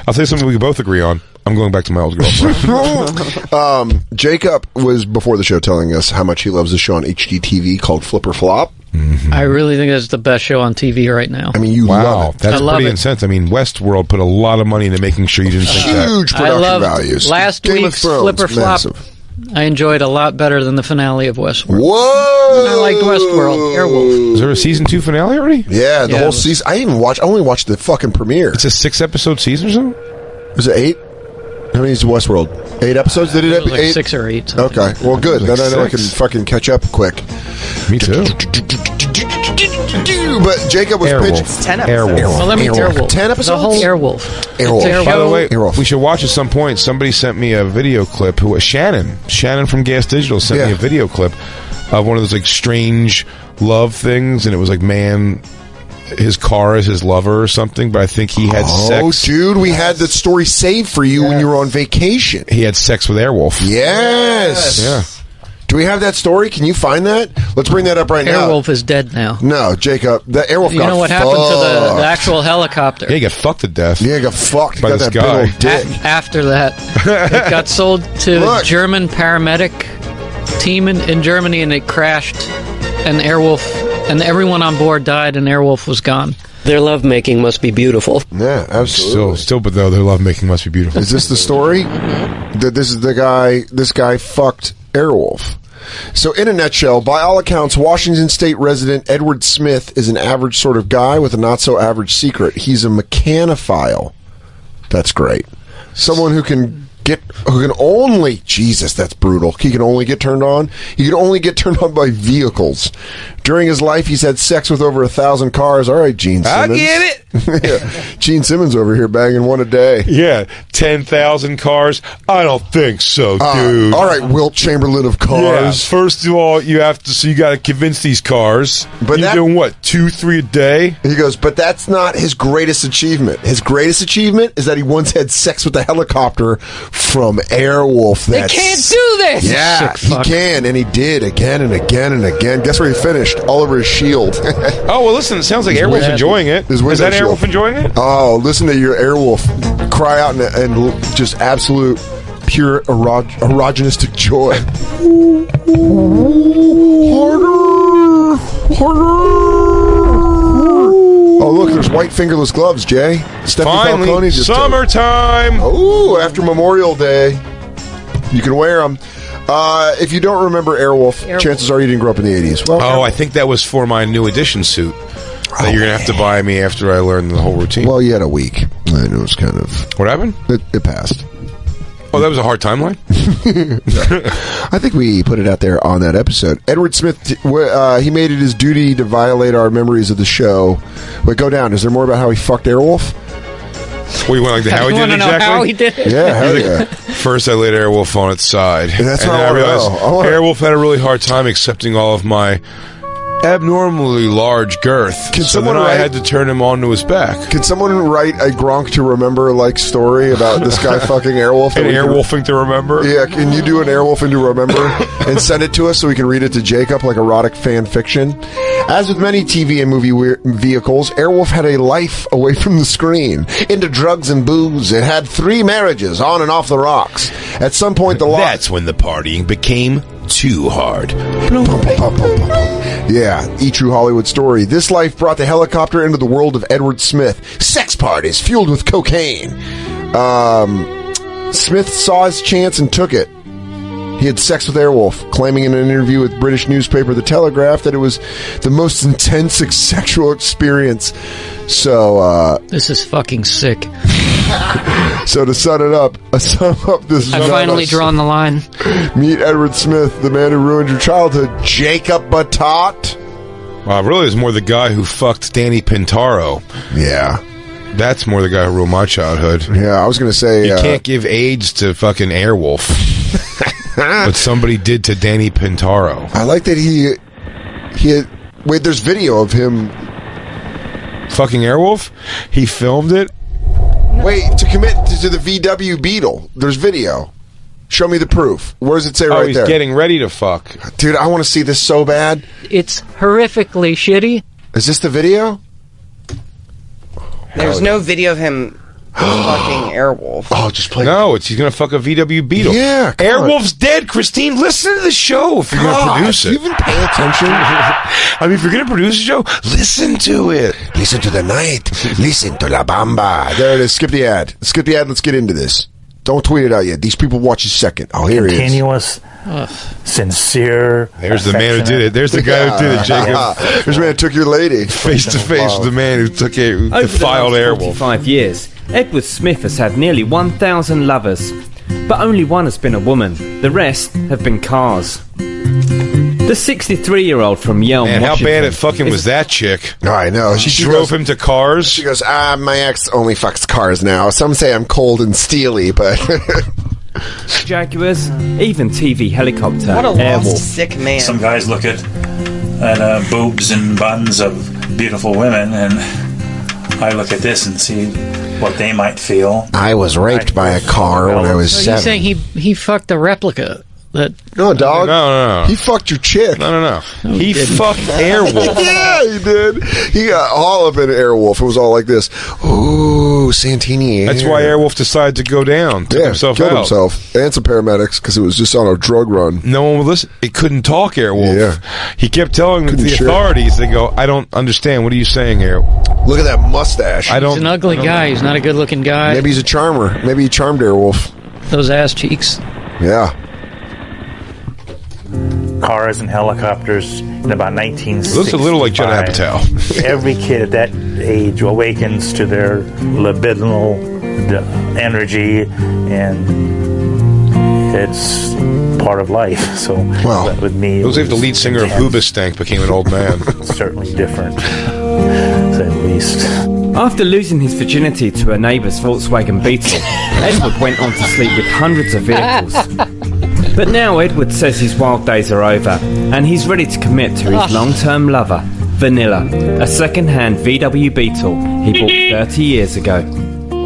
I'll tell you something we can both agree on. I'm going back to my old girlfriend. Jacob was before the show telling us how much he loves the show on HGTV called Flip or Flop. Mm-hmm. I really think that's the best show on TV right now. I mean, you love it. That's I love pretty it. intense. I mean, Westworld put a lot of money into making sure you didn't think that. Huge I production love values. last Game of week's Thrones, Flip or Flop. massive. I enjoyed a lot better than the finale of Westworld. Whoa! I liked Westworld. Airwolf. Is there a season 2 finale already? Yeah, the Yeah, whole it was- season. I only watched the fucking premiere. It's a 6-episode season or something? Was it 8? How many is Westworld? 8 episodes? Did it It have was like 8? 6 or 8. something Okay, like that. well, good. Like Then I know I can 6. fucking catch up quick. Me too. But Jacob was pitching. Airwolf. 10 episodes. Airwolf. Well, let me Airwolf. Airwolf. 10 episodes? The whole Airwolf. Airwolf. It's a By the show- way, Airwolf. we should watch at some point. Somebody sent me a video clip. Who was Shannon? Shannon from Gas Digital sent me Yeah. a video clip of one of those like strange love things, and it was like his car is his lover or something. But I think he had Oh, sex. dude, we had that story saved for you when you were on vacation. He had sex with Airwolf. Yes. Yeah. Do we have that story? Can you find that? Let's bring that up right now. Airwolf is dead now. No, Jacob, the Airwolf You got know what happened to the fucked. actual helicopter? Yeah, he got fucked to death. Yeah, he got fucked. He By got this that big guy. old dick. After that, it got sold to Look. German paramedic team in Germany, and it crashed. And Airwolf and everyone on board died, and Airwolf was gone. Their lovemaking must be beautiful. Yeah, absolutely. Still, but though their lovemaking must be beautiful. Is this the story? That this is the guy. This guy fucked Airwolf. So, in a nutshell, by all accounts, Washington State resident Edward Smith is an average sort of guy with a not so average secret. He's a mechanophile. That's great. Someone who can only, Jesus, that's brutal. He can only get turned on. He can only get turned on by vehicles. During his life, he's had sex with over 1,000 cars. All right, Gene Simmons. I get it. Yeah. Gene Simmons over here banging one a day. Yeah, 10,000 cars. I don't think so, dude. All right, Wilt Chamberlain of Yeah, cars. first of all, you got to convince these cars. But you're that- doing what, 2-3 a day? He goes, but that's not his greatest achievement. His greatest achievement is that he once had sex with a helicopter from Airwolf. They can't do this! Yeah, Sick he fuck. can, and he did again and again and again. Guess where he finished? All over his shield. Oh, well, listen, it sounds like Airwolf's window- enjoying it. his Is window that shield. Airwolf enjoying it? Oh, listen to your Airwolf cry out and just absolute pure erogenistic joy. Oh, look, there's white fingerless gloves, Jay. Stephanie Falcone Finally, just summertime. Ooh, after Memorial Day, you can wear them. If you don't remember Airwolf, chances are you didn't grow up in the 80s. Well, Oh, I think that was for my new edition suit that you're going to have to buy me after I learn the whole routine. well, you had a week. And it was kind of... What happened? It passed. Oh, that was a hard timeline? I think we put it out there on that episode. Edward Smith, he made it his duty to violate our memories of the show. Wait, go down. Is there more about how he fucked Airwolf? Well, you went like the how he You did want it to know exactly? how he did it? Yeah, hell yeah. First, I laid Airwolf on its side. That's and what then I wanna realized know. I wanna- Airwolf had a really hard time accepting all of my abnormally large girth. Can so someone then I write- had to turn him onto his back. Can someone write a Gronk to remember like story about this guy fucking Airwolf? An that we can- Airwolfing to remember? Yeah, can you do an Airwolf to remember and send it to us so we can read it to Jacob like erotic fan fiction? As with many TV and movie vehicles, Airwolf had a life away from the screen, into drugs and booze. It had 3 marriages on and off the rocks. At some point, the law... That's when the partying became too hard. Yeah, E-True Hollywood story. This life brought the helicopter into the world of Edward Smith. Sex parties fueled with cocaine. Smith saw his chance and took it. He had sex with Airwolf, claiming in an interview with British newspaper The Telegraph that it was the most intense sexual experience. So, This is fucking sick. to sum it up, this is I've finally drawn the line. Meet Edward Smith, the man who ruined your childhood, Jacob Batot. Really, it's more the guy who fucked Danny Pintaro. Yeah. That's more the guy who ruined my childhood. Yeah, I was going to say... You can't give AIDS to fucking Airwolf. But somebody did to Danny Pintaro. I like that he had... Wait, there's video of him... Fucking Airwolf? He filmed it? Wait, to commit to the VW Beetle. There's video. Show me the proof. Where does it say right there? Oh, he's getting ready to fuck. Dude, I want to see this so bad. It's horrifically shitty. Is this the video? There's no video of him fucking Airwolf. Oh, just play. No, he's going to fuck a VW Beetle. Yeah, come Airwolf's dead, Christine. Listen to the show if you're going to produce it. You even pay attention? I mean, if you're going to produce a show, listen to it. Listen to the night. Listen to La Bamba. There it is. Skip the ad. Skip the ad. Let's get into this. Don't tweet it out yet. These people watch a second. Oh, here he is. Continuous, sincere. There's the man who did it. There's the guy who did it, Jacob. There's the man who took your lady. Face to face with the man who took a defiled Airwolf. 45 years, Edward Smith has had nearly 1,000 lovers, but only one has been a woman. The rest have been cars. The 63-year-old from Yale, Man, how Washington, bad at fucking was that chick? No, I know. She drove him to cars. She goes, my ex only fucks cars now. Some say I'm cold and steely, but... Jaguars, even TV helicopter. What a Airwolf. lost, sick man. Some guys look at boobs and buns of beautiful women, and I look at this and see what they might feel. I was raped by a car when I was So 7. you're saying he fucked a replica? No, dog. No. He fucked your chick. No. He fucked Airwolf. Yeah, he did. He got all up in Airwolf. It was all like this. Ooh, Santini Air. That's why Airwolf decided to go down. Took himself killed out. himself. And some paramedics because it was just on a drug run. No one would listen. It couldn't talk, Airwolf. Yeah. He kept telling the share. authorities, they go, I don't understand. What are you saying, Airwolf? Look at that mustache. He's an ugly guy. He's not a good-looking guy. Maybe he's a charmer. Maybe he charmed Airwolf. Those ass cheeks. Yeah. Cars and helicopters in about 1965. Looks a little like Judd Apatow. Every kid at that age awakens to their libidinal energy, and it's part of life. So with me, it was like the lead singer of Hoobastank became an old man. Certainly different, at least. After losing his virginity to a neighbour's Volkswagen Beetle, Edward went on to sleep with hundreds of vehicles. But now Edward says his wild days are over, and he's ready to commit to his long-term lover, Vanilla, a second-hand VW Beetle he bought 30 years ago.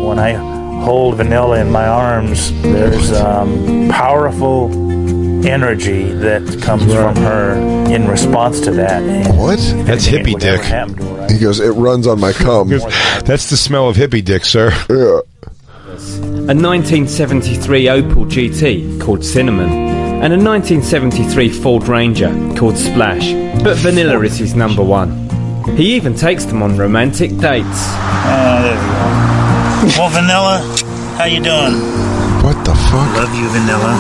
When I hold Vanilla in my arms, there's powerful energy that comes from her in response to that. And what? That's hippie dick. He goes, it runs on my cum. That's the smell of hippie dick, sir. Yeah. A 1973 Opel GT called Cinnamon, and a 1973 Ford Ranger called Splash. But Vanilla is his number one. He even takes them on romantic dates. There we go. Well, Vanilla, how you doing? What the fuck? Love you, Vanilla.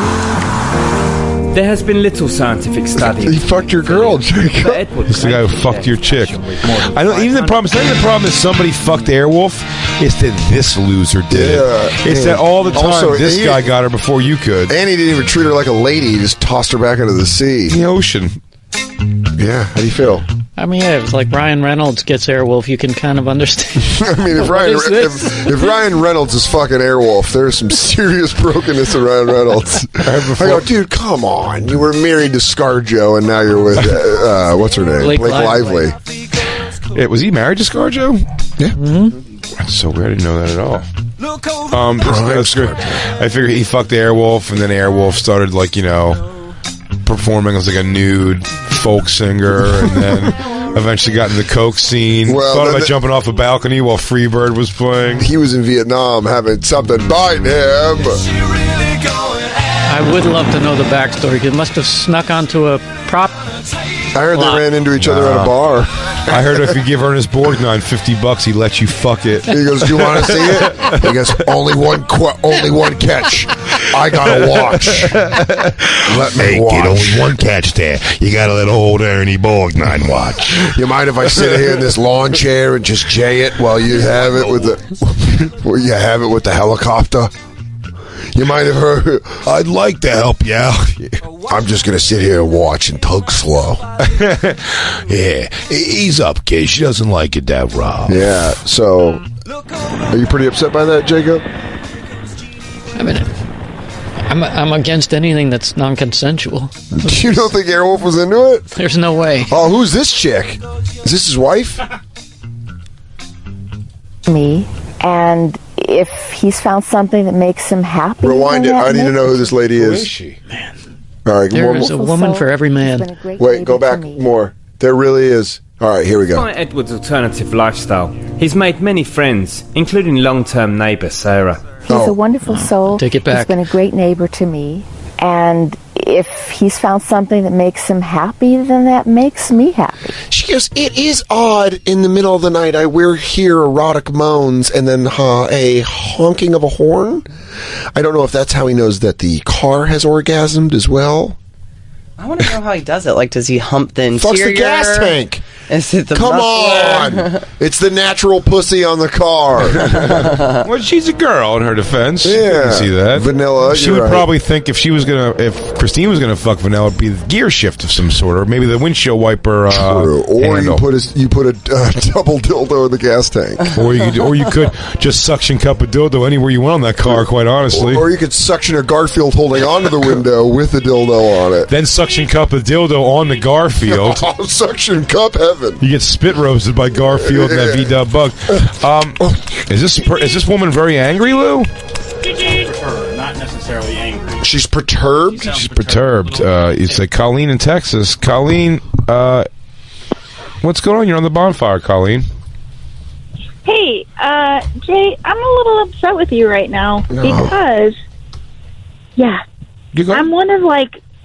There has been little scientific study. He fucked your girl, Jacob. It's the guy who fucked your chick. I don't. Even the problem. It's not the problem is somebody fucked Airwolf. It's that this loser did it. It's that all the time Also, this guy got her before you could. And he didn't even treat her like a lady. He just tossed her back into the sea. The ocean. Yeah. How do you feel? I mean, yeah, if like Ryan Reynolds gets Airwolf, you can kind of understand. I mean, if Ryan Reynolds is fucking Airwolf, there's some serious brokenness in Ryan Reynolds. I go, dude, come on. You were married to ScarJo, and now you're with, what's her name? Blake Lively. Yeah, was he married to ScarJo? Yeah. Mm-hmm. That's so weird. I didn't know that at all. That's good. I figured he fucked Airwolf, and then Airwolf started, like, you know, performing as like a nude folk singer, and then eventually got in the coke scene. Well, thought about jumping off a balcony while Freebird was playing. He was in Vietnam having something bite him. I would love to know the backstory. He must have snuck onto a prop. I heard they ran into each other at a bar. I heard if you give Ernest Borgnine $50, he lets you fuck it. He goes, "Do you want to see it?" He goes, "Only one catch. I gotta watch. Let me watch. Kid, only one catch there. You gotta let old Ernie Borgnine watch. You mind if I sit here in this lawn chair and just jay it while you have it with the helicopter? You might have heard. I'd like to help you out. I'm just going to sit here and watch and tug slow. Yeah, ease up, kid. She doesn't like it that rough. Yeah, so are you pretty upset by that, Jacob? I mean, I'm against anything that's non-consensual. You don't think Airwolf was into it? There's no way. Oh, who's this chick? Is this his wife? Me, and if he's found something that makes him happy, Rewind it. I need to know who this lady is. Who is she? Man. All right, There is a woman for every man. Wait, go back more. There really is. All right, here we go. Despite Edward's alternative lifestyle, he's made many friends, including long-term neighbour Sarah. He's a wonderful soul. Take it back. He's been a great neighbor to me, and if he's found something that makes him happy, then that makes me happy. She goes, it is odd in the middle of the night I hear erotic moans and then a honking of a horn. I don't know if that's how he knows that the car has orgasmed as well. I want to know how he does it. Like, does he hump the interior? Fucks the gas tank. Is it the Come muffler? on! It's the natural pussy on the car. Well, she's a girl in her defense. Yeah. You can see that. Vanilla, She you're would right. probably think if Christine was gonna fuck Vanilla, it'd be the gear shift of some sort, or maybe the windshield wiper. True. Or handle. you put a double dildo in the gas tank. or you could just suction cup a dildo anywhere you want on that car. Quite honestly. Or you could suction a Garfield holding onto the window with the dildo on it. Then suction cup a dildo on the Garfield. Oh, suction cup heaven. You get spit roasted by Garfield and that V-dub bug. Is this woman very angry, Lou? Not necessarily angry. She's perturbed? She's perturbed. It's like Colleen in Texas. Colleen, what's going on? You're on the bonfire, Colleen. Hey, Jay, I'm a little upset with you right now because, I'm one of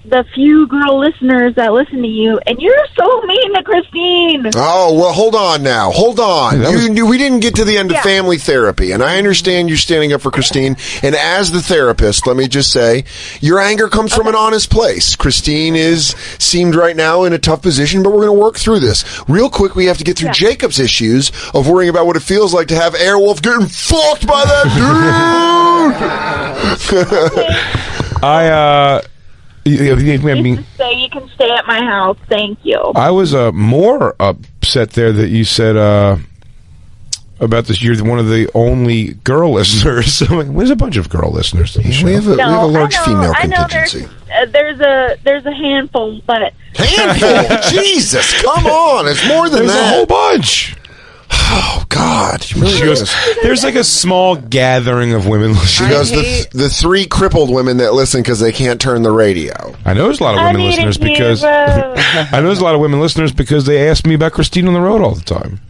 the few girl listeners that listen to you, and you're so mean to Christine. Oh, well, hold on now. Hold on. We didn't get to the end of family therapy, and I understand you're standing up for Christine, and as the therapist, let me just say, your anger comes from an honest place. Christine seemed right now in a tough position, but we're going to work through this. Real quick, we have to get through Jacob's issues of worrying about what it feels like to have Airwolf getting fucked by that dude! You can stay at my house. Thank you. I was more upset there that you said about this. You're one of the only girl listeners. There's a bunch of girl listeners to the show. We have a large female contingency. There's a handful, but handful. Jesus, come on! It's more than There's that. a whole bunch. Oh God! She goes, there's like a small gathering of women. She goes, the three crippled women that listen because they can't turn the radio. I know there's a lot of women listeners because they ask me about Christine on the road all the time.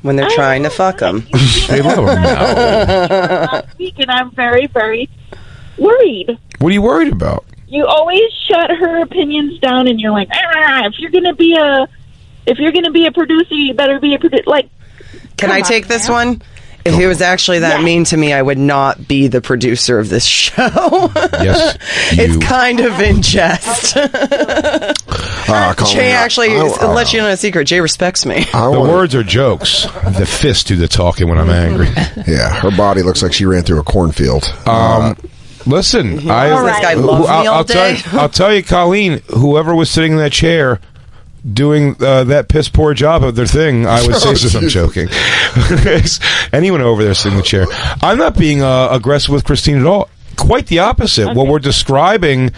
When they're trying to fuck them. They love them. last week, and I'm very, very worried. What are you worried about? You always shut her opinions down, and you're like, if you're gonna be a producer, you better be a producer. Can I take this one? If he was actually that mean to me, I would not be the producer of this show. Yes, it's kind of in jest. Jay actually let you know a secret. Jay respects me. The words are jokes. The fist do the talking when I'm angry. Yeah, her body looks like she ran through a cornfield. Listen, this guy loves me all day. I'll tell you, Colleen, whoever was sitting in that chair doing that piss poor job of their thing, I would say so. I'm joking. Anyone over there sitting in the chair. I'm not being aggressive with Christine at all. Quite the opposite. Okay. What we're describing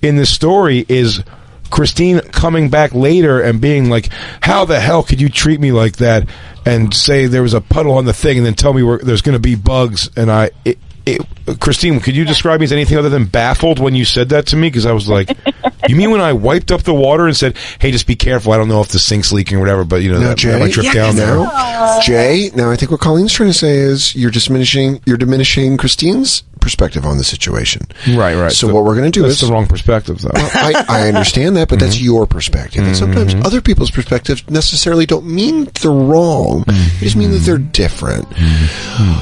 in this story is Christine coming back later and being like, how the hell could you treat me like that and say there was a puddle on the thing and then tell me there's going to be bugs. And Christine, could you describe me as anything other than baffled when you said that to me? Because I was like, you mean when I wiped up the water and said, hey, just be careful, I don't know if the sink's leaking or whatever, but Jay, I tripped down there. Jay, now I think what Colleen's trying to say is you're diminishing Christine's perspective on the situation. Right. So what we're going to do is... That's the wrong perspective, though. I understand that, but that's your perspective. And sometimes other people's perspectives necessarily don't mean they're wrong. They just mean that they're different.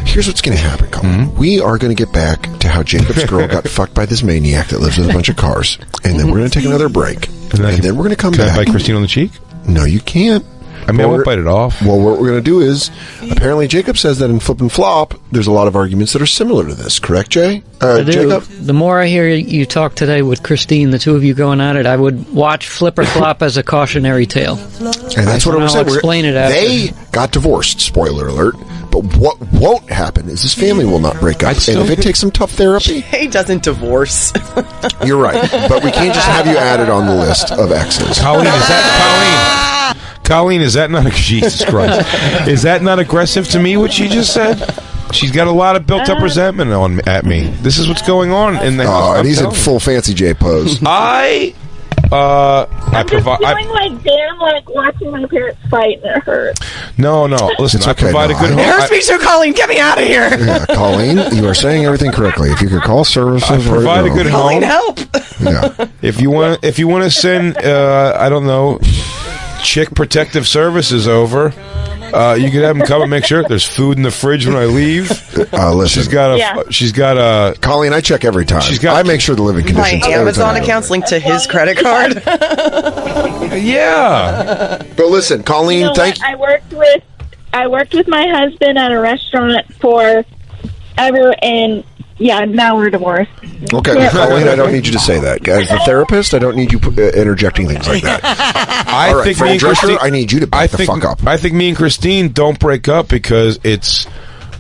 Here's what's going to happen, Colleen. We are going to get back to how Jacob's girl got fucked by this maniac that lives with a bunch of cars. And then we're going to take another break. And then we're going to come back. Can I bite Christine on the cheek? No, you can't. I mean, I won't bite it off. Well, what we're going to do is, apparently Jacob says that in Flip and Flop, there's a lot of arguments that are similar to this. Correct, Jay? I do. Jacob? The more I hear you talk today with Christine, the two of you going at it, I would watch Flip or Flop as a cautionary tale. And that's what I'm saying. I'll explain it after. They got divorced, spoiler alert. But what won't happen is his family will not break up. And if it takes some tough therapy... He doesn't divorce. You're right. But we can't just have you added on the list of exes. Colleen, is that not... Jesus Christ. Is that not aggressive to me, what she just said? She's got a lot of built-up resentment at me. This is what's going on in the house. And he's in full Fancy J pose. I'm just feeling like damn, like watching my parents fight, and it hurts. No. Listen, I provide a good home. It hurts me so, Colleen. Get me out of here. Yeah, Colleen, you are saying everything correctly. If you could call services, I provide right a good home. Colleen, help. Yeah. If you want to send, I don't know, Chick Protective Services over, you could have them come and make sure there's food in the fridge when I leave. Listen, she's got a. Colleen, I check every time. I make sure the living My conditions. Amazon account's linked to his credit card. Yeah. But listen, Colleen, You know thank what? I worked with my husband at a restaurant for ever, and yeah, now we're divorced. Okay, Colleen, I don't need you to say that. As a therapist, I don't need you interjecting things like that. I think me and Christine, I need you to back the fuck up. I think me and Christine don't break up because it's,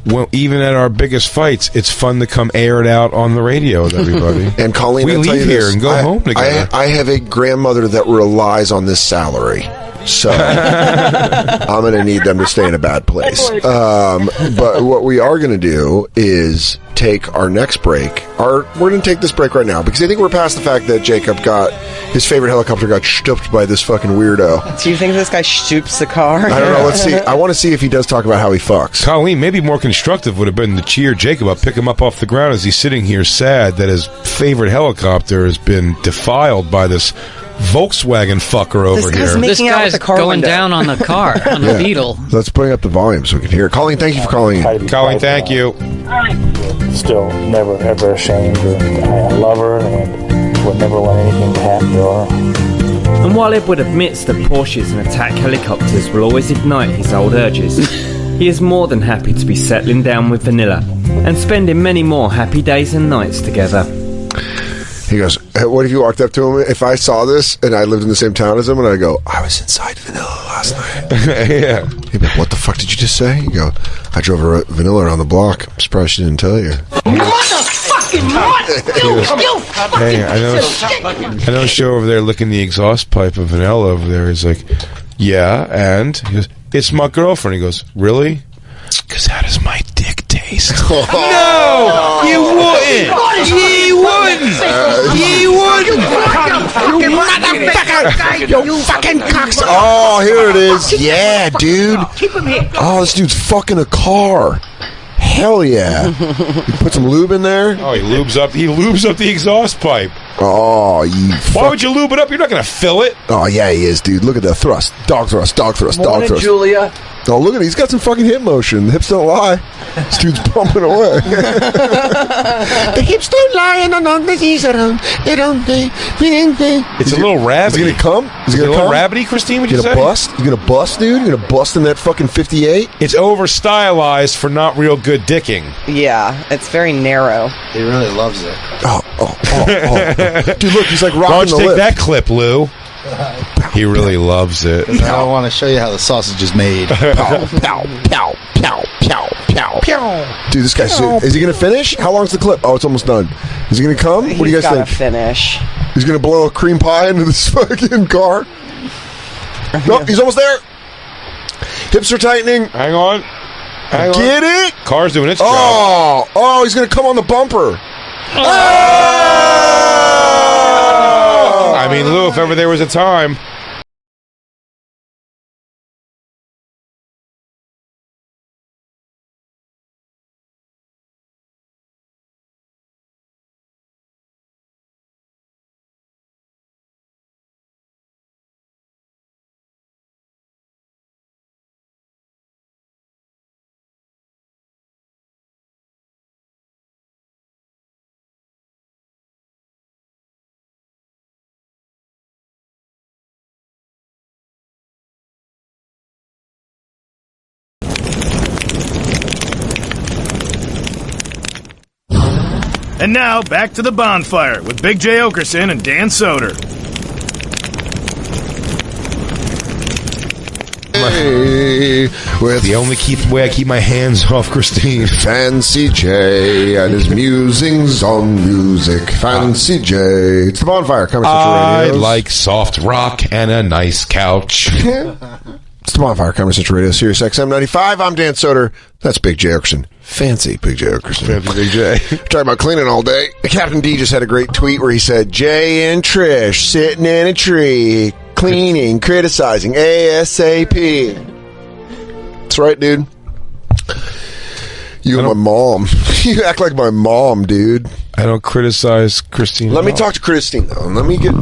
well, even at our biggest fights, it's fun to come air it out on the radio with everybody. And Colleen, we I'll tell leave you here this, and go home together. I have a grandmother that relies on this salary. So I'm going to need them to stay in a bad place. But what we are going to do is take our next break. We're going to take this break right now because I think we're past the fact that Jacob got his favorite helicopter got stooped by this fucking weirdo. Do you think this guy stoops the car? I don't know. Let's see. I want to see if he does talk about how he fucks. Colleen, maybe more constructive would have been to cheer Jacob up, pick him up off the ground as he's sitting here sad that his favorite helicopter has been defiled by this Volkswagen fucker over here. This guy's going down on the car, on the Beetle. Let's bring up the volume so we can hear it. Colleen, thank you for calling in. Colleen, thank you. Still never ever ashamed. I love her and would never want anything to happen to her. And while Edward admits that Porsches and attack helicopters will always ignite his old urges, he is more than happy to be settling down with Vanilla and spending many more happy days and nights together. He goes, what if you walked up to him? If I saw this and I lived in the same town as him and I go, I was inside Vanilla last night. Yeah. He'd be like, what the fuck did you just say? You go, I drove Vanilla around the block. I'm surprised she didn't tell you. Motherfucking what? Hey, I know Show over there licking the exhaust pipe of Vanilla over there. He's like, yeah, and? He goes, it's my girlfriend. He goes, really? Because how does my dick taste? No! You wouldn't! You wouldn't! You wouldn't! You motherfucker! You fucking cocksucker! Oh, here it is. Yeah, dude. Keep him here. Oh, this dude's fucking a car. Hell yeah. You put some lube in there? Oh, he lubes up the exhaust pipe. Oh, you Why would you lube it up? You're not going to fill it. Oh, yeah, he is, dude. Look at the thrust. Dog thrust, dog thrust, dog Morning, thrust. Julia. Oh, look at it. He's got some fucking hip motion. The hips don't lie. This dude's pumping away. The hips don't lie and the knees around. They don't. It's a little rabbity. Is he going to come? Is he a going to little come? rabbity, Christine, would you gonna say? Bust? You going to bust, dude? You going to bust in that fucking 58? It's over stylized for not real good dicking. Yeah, it's very narrow. He really loves it. Oh. Dude, look, he's like rocking Don't the take lip. that clip, Lou. He really loves it. Now I want to show you how the sausage is made. Pow, pow, pow, pow, pow, pow, pow. Dude, this guy's... Is he going to finish? How long's the clip? Oh, it's almost done. Is he going to come? What do you guys think? He's gotta finish. He's going to blow a cream pie into this fucking car? No, he's almost there. Hips are tightening. Hang on. Get it? Car's doing its job. Oh, he's going to come on the bumper. I mean, Lou, if ever there was a time... And now, back to the bonfire with Big J. Okerson and Dan Soder. Hey, with the only way I keep my hands off Christine. Fancy J and his musings on music. Fancy J. It's the Bonfire. Coming I like soft rock and a nice couch. It's the Bonfire, Comedy Central Radio, Sirius XM 95. I'm Dan Soder. That's Big J. Okerson. Fancy Big J. Okerson. Fancy Big J. Talking about cleaning all day. Captain D just had a great tweet where he said, Jay and Trish sitting in a tree, cleaning, criticizing ASAP. That's right, dude. You and my mom. You act like my mom, dude. I don't criticize Christine. Let me talk to Christine, though. Let me get,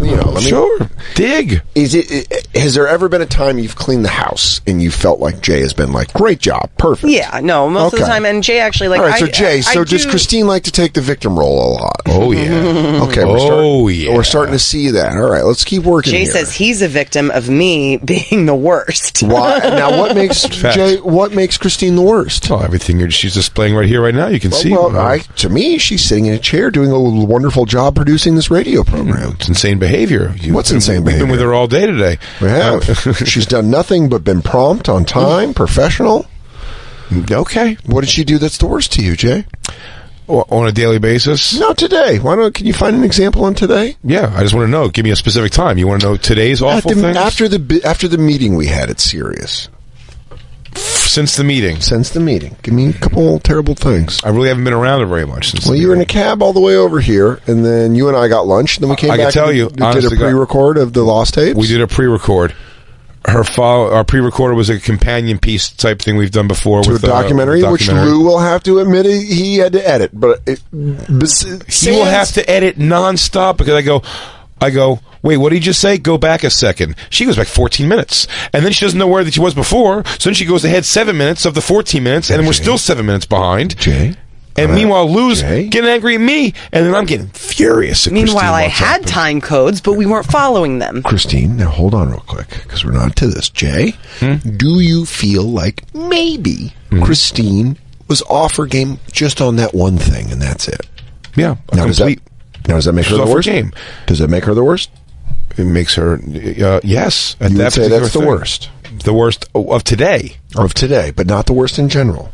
Sure. Dig. Has there ever been a time you've cleaned the house and you felt like Jay has been like, great job, perfect? Yeah, no, most of the time. And Jay actually, like, all right, so Jay, does Christine like to take the victim role a lot? Oh, yeah. Okay, we're starting to see that. All right, let's keep working Jay here. says he's a victim of me being the worst. Why? Now, what makes Christine the worst? Oh, everything she's displaying right here, right now. You can see. Well, to me, she's sitting in a chair doing a wonderful job producing this radio program. It's insane behavior. What's insane behavior? We've been with her all day today. We have. She's done nothing but been prompt, on time, professional. Okay. What did she do that's the worst to you, Jay? On a daily basis? No, today. Can you find an example on today? Yeah, I just want to know. Give me a specific time. You want to know today's awful thing? After the meeting we had at Sirius. Since the meeting. Give me a couple terrible things. I really haven't been around it very much since. Well, you were in a cab all the way over here, and then you and I got lunch, and then we came back. I can tell you, did a pre-record of the Lost Tapes. We did a pre-record. Our pre-recorder was a companion piece type thing we've done before to with a documentary, which Lou will have to admit he had to edit, but he will have to edit nonstop because I go. Wait, what did he just say? Go back a second. She goes back 14 minutes. And then she doesn't know where that she was before. So then she goes ahead 7 minutes of the 14 minutes, and then we're still 7 minutes behind. Jay? And meanwhile, Lou's getting angry at me, and then I'm getting furious at Meanwhile, I had time codes, but we weren't following them. Christine, now hold on real quick, because we're not to this. Jay, do you feel like maybe Christine was off her game just on that one thing, and that's it? Yeah, does that make her the worst? Game. Does that make her the worst? It makes her, yes. You would say that's the worst. The worst of today. Of today, but not the worst in general.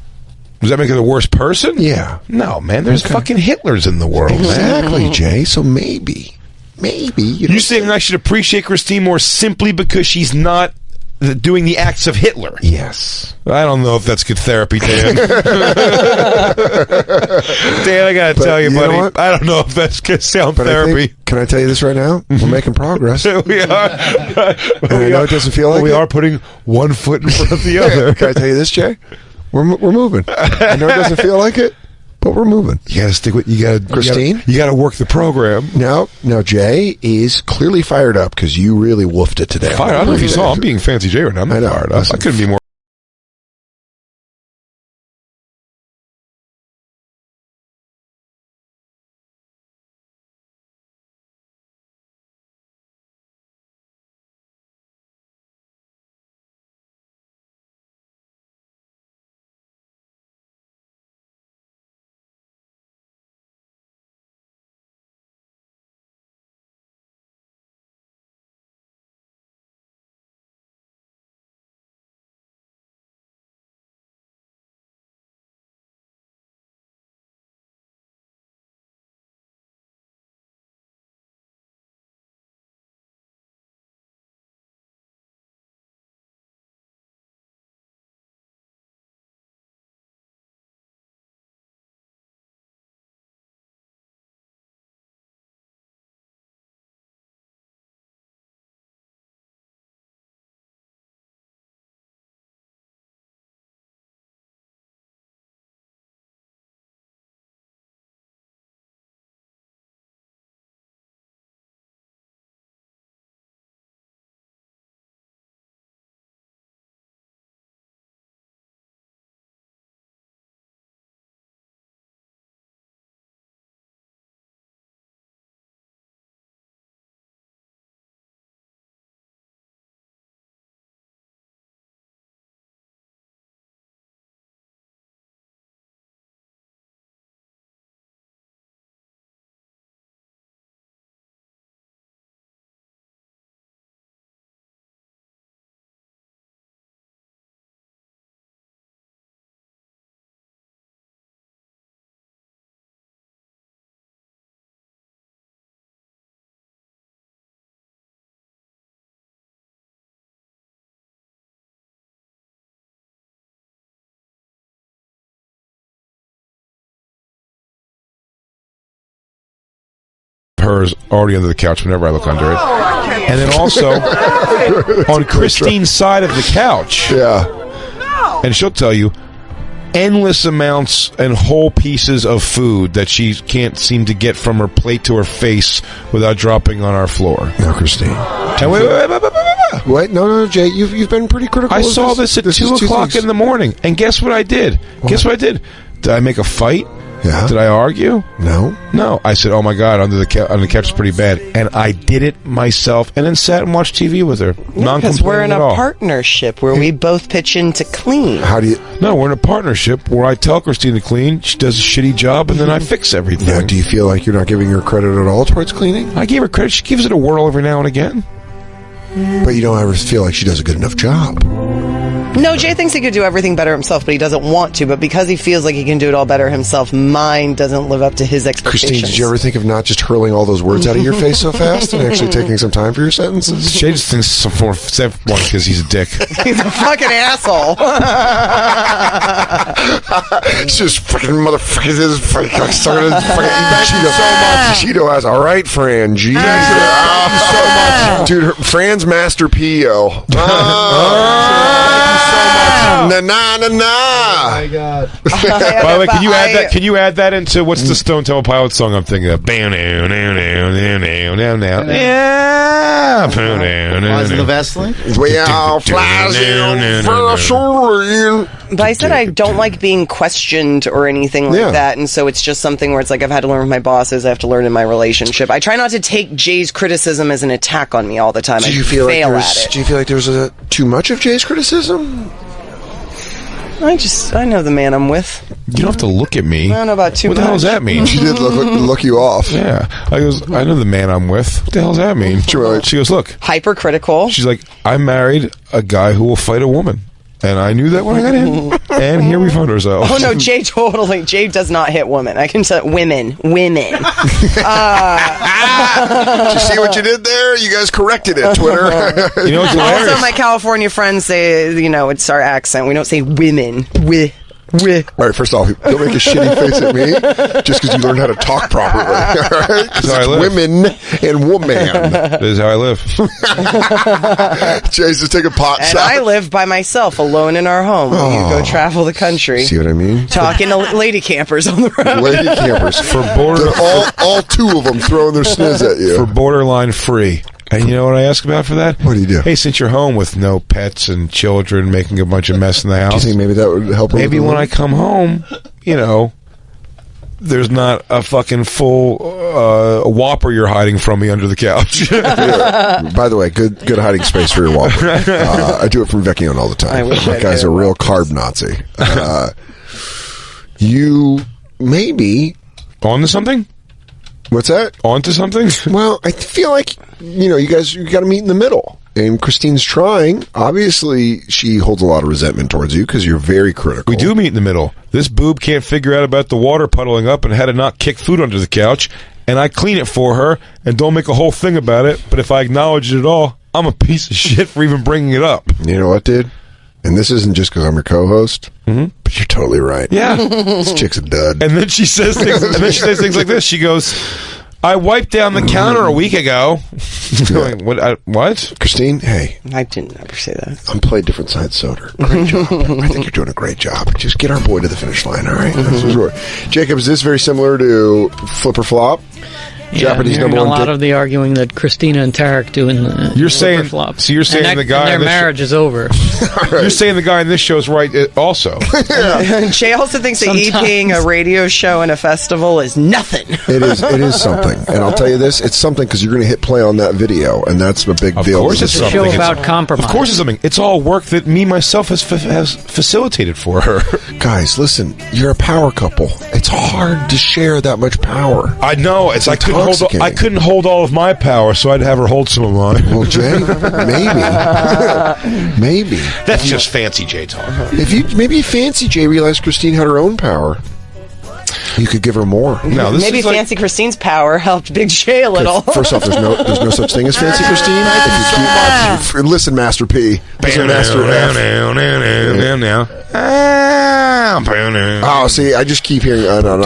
Does that make her the worst person? Yeah. No, man, there's fucking Hitlers in the world. Exactly, Jay, so maybe. You saying I should appreciate Christine more simply because she's not doing the acts of Hitler? Yes. I don't know if that's good therapy, Dan. Dan, I gotta tell you, buddy, I don't know if that's good sound therapy. Can I tell you this right now? We're making progress. We are. And I know it doesn't feel like we are putting one foot in front of the other. Can I tell you this, Jay? We're moving. I know it doesn't feel like it, but we're moving. You gotta stick with Christine. You gotta work the program. Now Jay is clearly fired up because you really woofed it today. I don't know if you saw. I'm being Fancy Jay right now. I'm not fired up. I couldn't be more. hers already under the couch whenever I look under it. And then also on Christine's side of the couch. Yeah. And she'll tell you endless amounts and whole pieces of food that she can't seem to get from her plate to her face without dropping on our floor. Now, Christine. And wait, no, Jay, you've been pretty critical. I saw this at 2 o'clock in the morning, and guess what I did? What? Guess what I did? Did I make a fight? Yeah. Did I argue? No. I said, "Oh my God, under the couch is pretty bad," and I did it myself, and then sat and watched TV with her. Because we're in a partnership where we both pitch in to clean. How do you? No, we're in a partnership where I tell Christine to clean, she does a shitty job, and then I fix everything. Now, do you feel like you're not giving her credit at all towards cleaning? I gave her credit. She gives it a whirl every now and again. But you don't ever feel like she does a good enough job. No, Jay thinks he could do everything better himself, but he doesn't want to. But because he feels like he can do it all better himself, mine doesn't live up to his expectations. Christine, did you ever think of not just hurling all those words out of your face so fast and actually taking some time for your sentences? Jay just thinks some more because he's a dick. He's a fucking asshole. It's just fucking motherfucker. This fucking Cheeto ass. All right, Fran G. So much, dude. Fran's Master P.O. Na na na na. Oh my God. By the way, can you add that? Can you add that into what's the Stone Temple Pilots song I'm thinking of? Yeah. Flies in the Vaseline? We all flies in Vaseline. But I said I don't like being questioned or anything like that, and so it's just something where it's like I've had to learn with my bosses, I have to learn in my relationship. I try not to take Jay's criticism as an attack on me all the time. Do you feel like there's too much of Jay's criticism? I know the man I'm with. You don't have to look at me. I don't know about too much. What the hell does that mean? She did look you off. Yeah. I know the man I'm with. What the hell does that mean? She goes, look. Hypercritical. She's like, I married a guy who will fight a woman. And I knew that when I got in. And here we found ourselves. Oh, no, Jay does not hit women. I can tell women. Did you see what you did there? You guys corrected it, Twitter. You know what's hilarious? Also, my California friends say, it's our accent. We don't say women. All right, first off, don't make a shitty face at me just because you learned how to talk properly. All right? That's how I live. Women and woman. That is how I live. Jay's just taking pot shots. And I live by myself, alone in our home. We go travel the country. See what I mean? Talking to lady campers on the road. Lady campers. For all two of them throwing their sniz at you. For borderline free. And you know what I ask about for that? What do you do? Hey, since you're home with no pets and children making a bunch of mess in the house. Do you think maybe that would help? Maybe when I come home, there's not a fucking full Whopper you're hiding from me under the couch. Yeah. By the way, good hiding space for your Whopper. I do it from Vecchione all the time. That guy's a real carb Nazi. You maybe onto something? What's that? Onto something? Well, I feel like, you got to meet in the middle. And Christine's trying. Obviously, she holds a lot of resentment towards you because you're very critical. We do meet in the middle. This boob can't figure out about the water puddling up and how to not kick food under the couch. And I clean it for her and don't make a whole thing about it. But if I acknowledge it at all, I'm a piece of shit for even bringing it up. You know what, dude? And this isn't just because I'm your co-host, but you're totally right. Yeah. This chick's a dud. And then she says things, like this. She goes, I wiped down the counter a week ago. Going, what? Christine, hey. I didn't ever say that. I'm playing different side soda. Great job. I think you're doing a great job. Just get our boy to the finish line, all right? Jacob, is this very similar to Flip or Flop? Japanese number one. A lot of the arguing that Christina and Tarek do in the you're saying flop. So you're saying the guy their marriage is over. Right. You're saying the guy in this show is right also. Jay also thinks that EPing a radio show and a festival is nothing. It is something, and I'll tell you this: it's something because you're going to hit play on that video, and that's a big deal. Of course, it's a show about compromise. Of course, it's something. It's all work that me myself has facilitated for her. Guys, listen, you're a power couple. It's hard to share that much power. I know. I couldn't hold all of my power, so I'd have her hold some of mine. Well, Jay, maybe. That's just fancy Jay talk. If you maybe fancy Jay realized Christine had her own power. You could give her more. No, this Maybe is like, Fancy Christine's power helped Big J a little. First off, there's no such thing as Fancy Christine. If you keep, listen, Master P. Listen, Master F. Oh, see, I just keep hearing. No.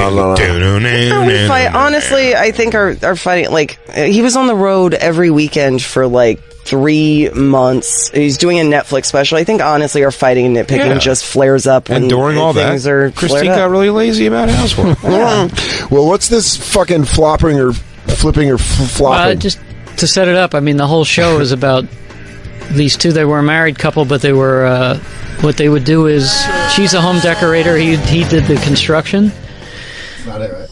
We fight. Honestly, I think our fighting, like, he was on the road every weekend for like 3 months. He's doing a Netflix special. I think honestly, our fighting and nitpicking just flares up when and during all things that, are Christine got really lazy about housework. Well, what's this fucking flopping or flipping or flopping? Just to set it up, I mean, the whole show is about these two. They were a married couple, but they were. What they would do is, she's a home decorator. He did the construction. That's not it, right?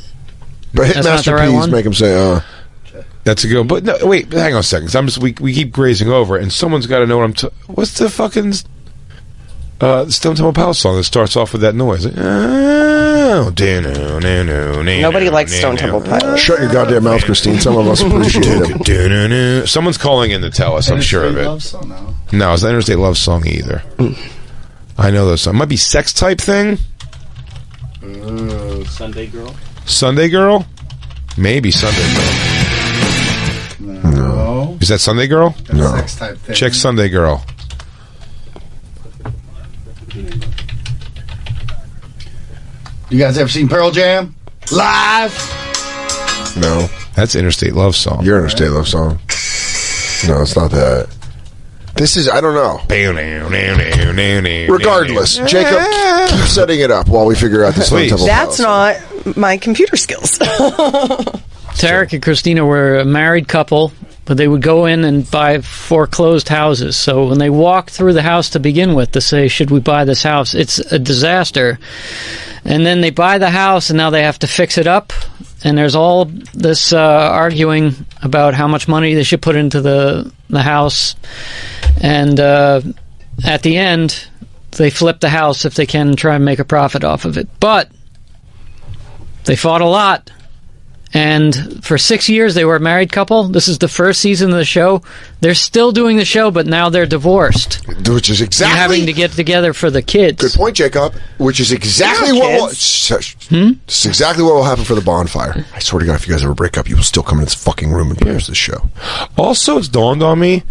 But hit That's Master not the right P's, one? make him say, That's a good. But no, wait, hang on a second. We keep grazing over it, and someone's got to know what I'm. What's the fucking Stone Temple Pilots song that starts off with that noise? Nobody likes Stone Temple Pilots. Shut your goddamn mouth, Christine. Some of us appreciate it. Someone's calling in to tell us. I'm sure of it. No, it's the Interstate Love Song either. I know those songs. Might be Sex Type Thing. Sunday Girl. Sunday Girl. Maybe Sunday Girl. No. Is that Sunday Girl? No. Sex type thing. Check Sunday Girl. You guys ever seen Pearl Jam live? No. That's Interstate Love Song. Your Interstate Love Song. No, it's not that. This is, I don't know. Regardless, Jacob, keep setting it up while we figure out this Stone Temple That's Pilots. not my computer skills. Tarek and Christina were a married couple, but they would go in and buy foreclosed houses. So when they walk through the house to begin with to say, should we buy this house? It's a disaster. And then they buy the house, and now they have to fix it up. And there's all this arguing about how much money they should put into the house. And at the end, they flip the house if they can and try and make a profit off of it. But they fought a lot. And for 6 years, they were a married couple. This is the first season of the show. They're still doing the show, but now they're divorced. Which is exactly... They're having to get together for the kids. Good point, Jacob. Which is exactly what will... This is exactly what will happen for the bonfire. I swear to God, if you guys ever break up, you will still come in this fucking room and produce this show. Also, it's dawned on me,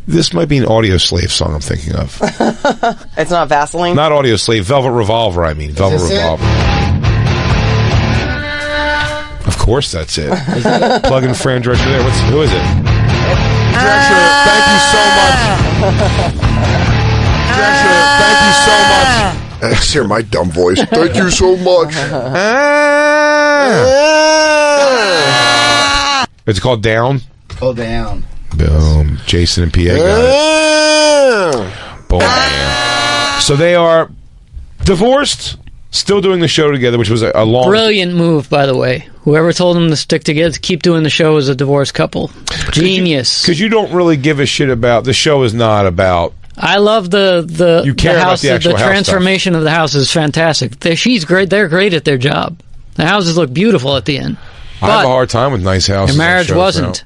this might be an Audio Slave song I'm thinking of. It's not Vaseline? Not Audio Slave, Velvet Revolver, I mean. Velvet Revolver. Of course, that's it. Plug in Fran Drescher there. Who is it? Drescher, thank you so much. Drescher, thank you so much. Let's hear my dumb voice. Thank you so much. It's called Down. Called Down. Boom. Jason and PA got it. Boom. Man. So they are divorced, still doing the show together, which was a long... Brilliant move, by the way. Whoever told them to stick together, keep doing the show as a divorced couple. Genius. Because you don't really give a shit about... The show is not about... I love the You care the about house. the actual house transformation of the house is fantastic. She's great. They're great at their job. The houses look beautiful at the end. I have a hard time with nice houses. Their marriage wasn't.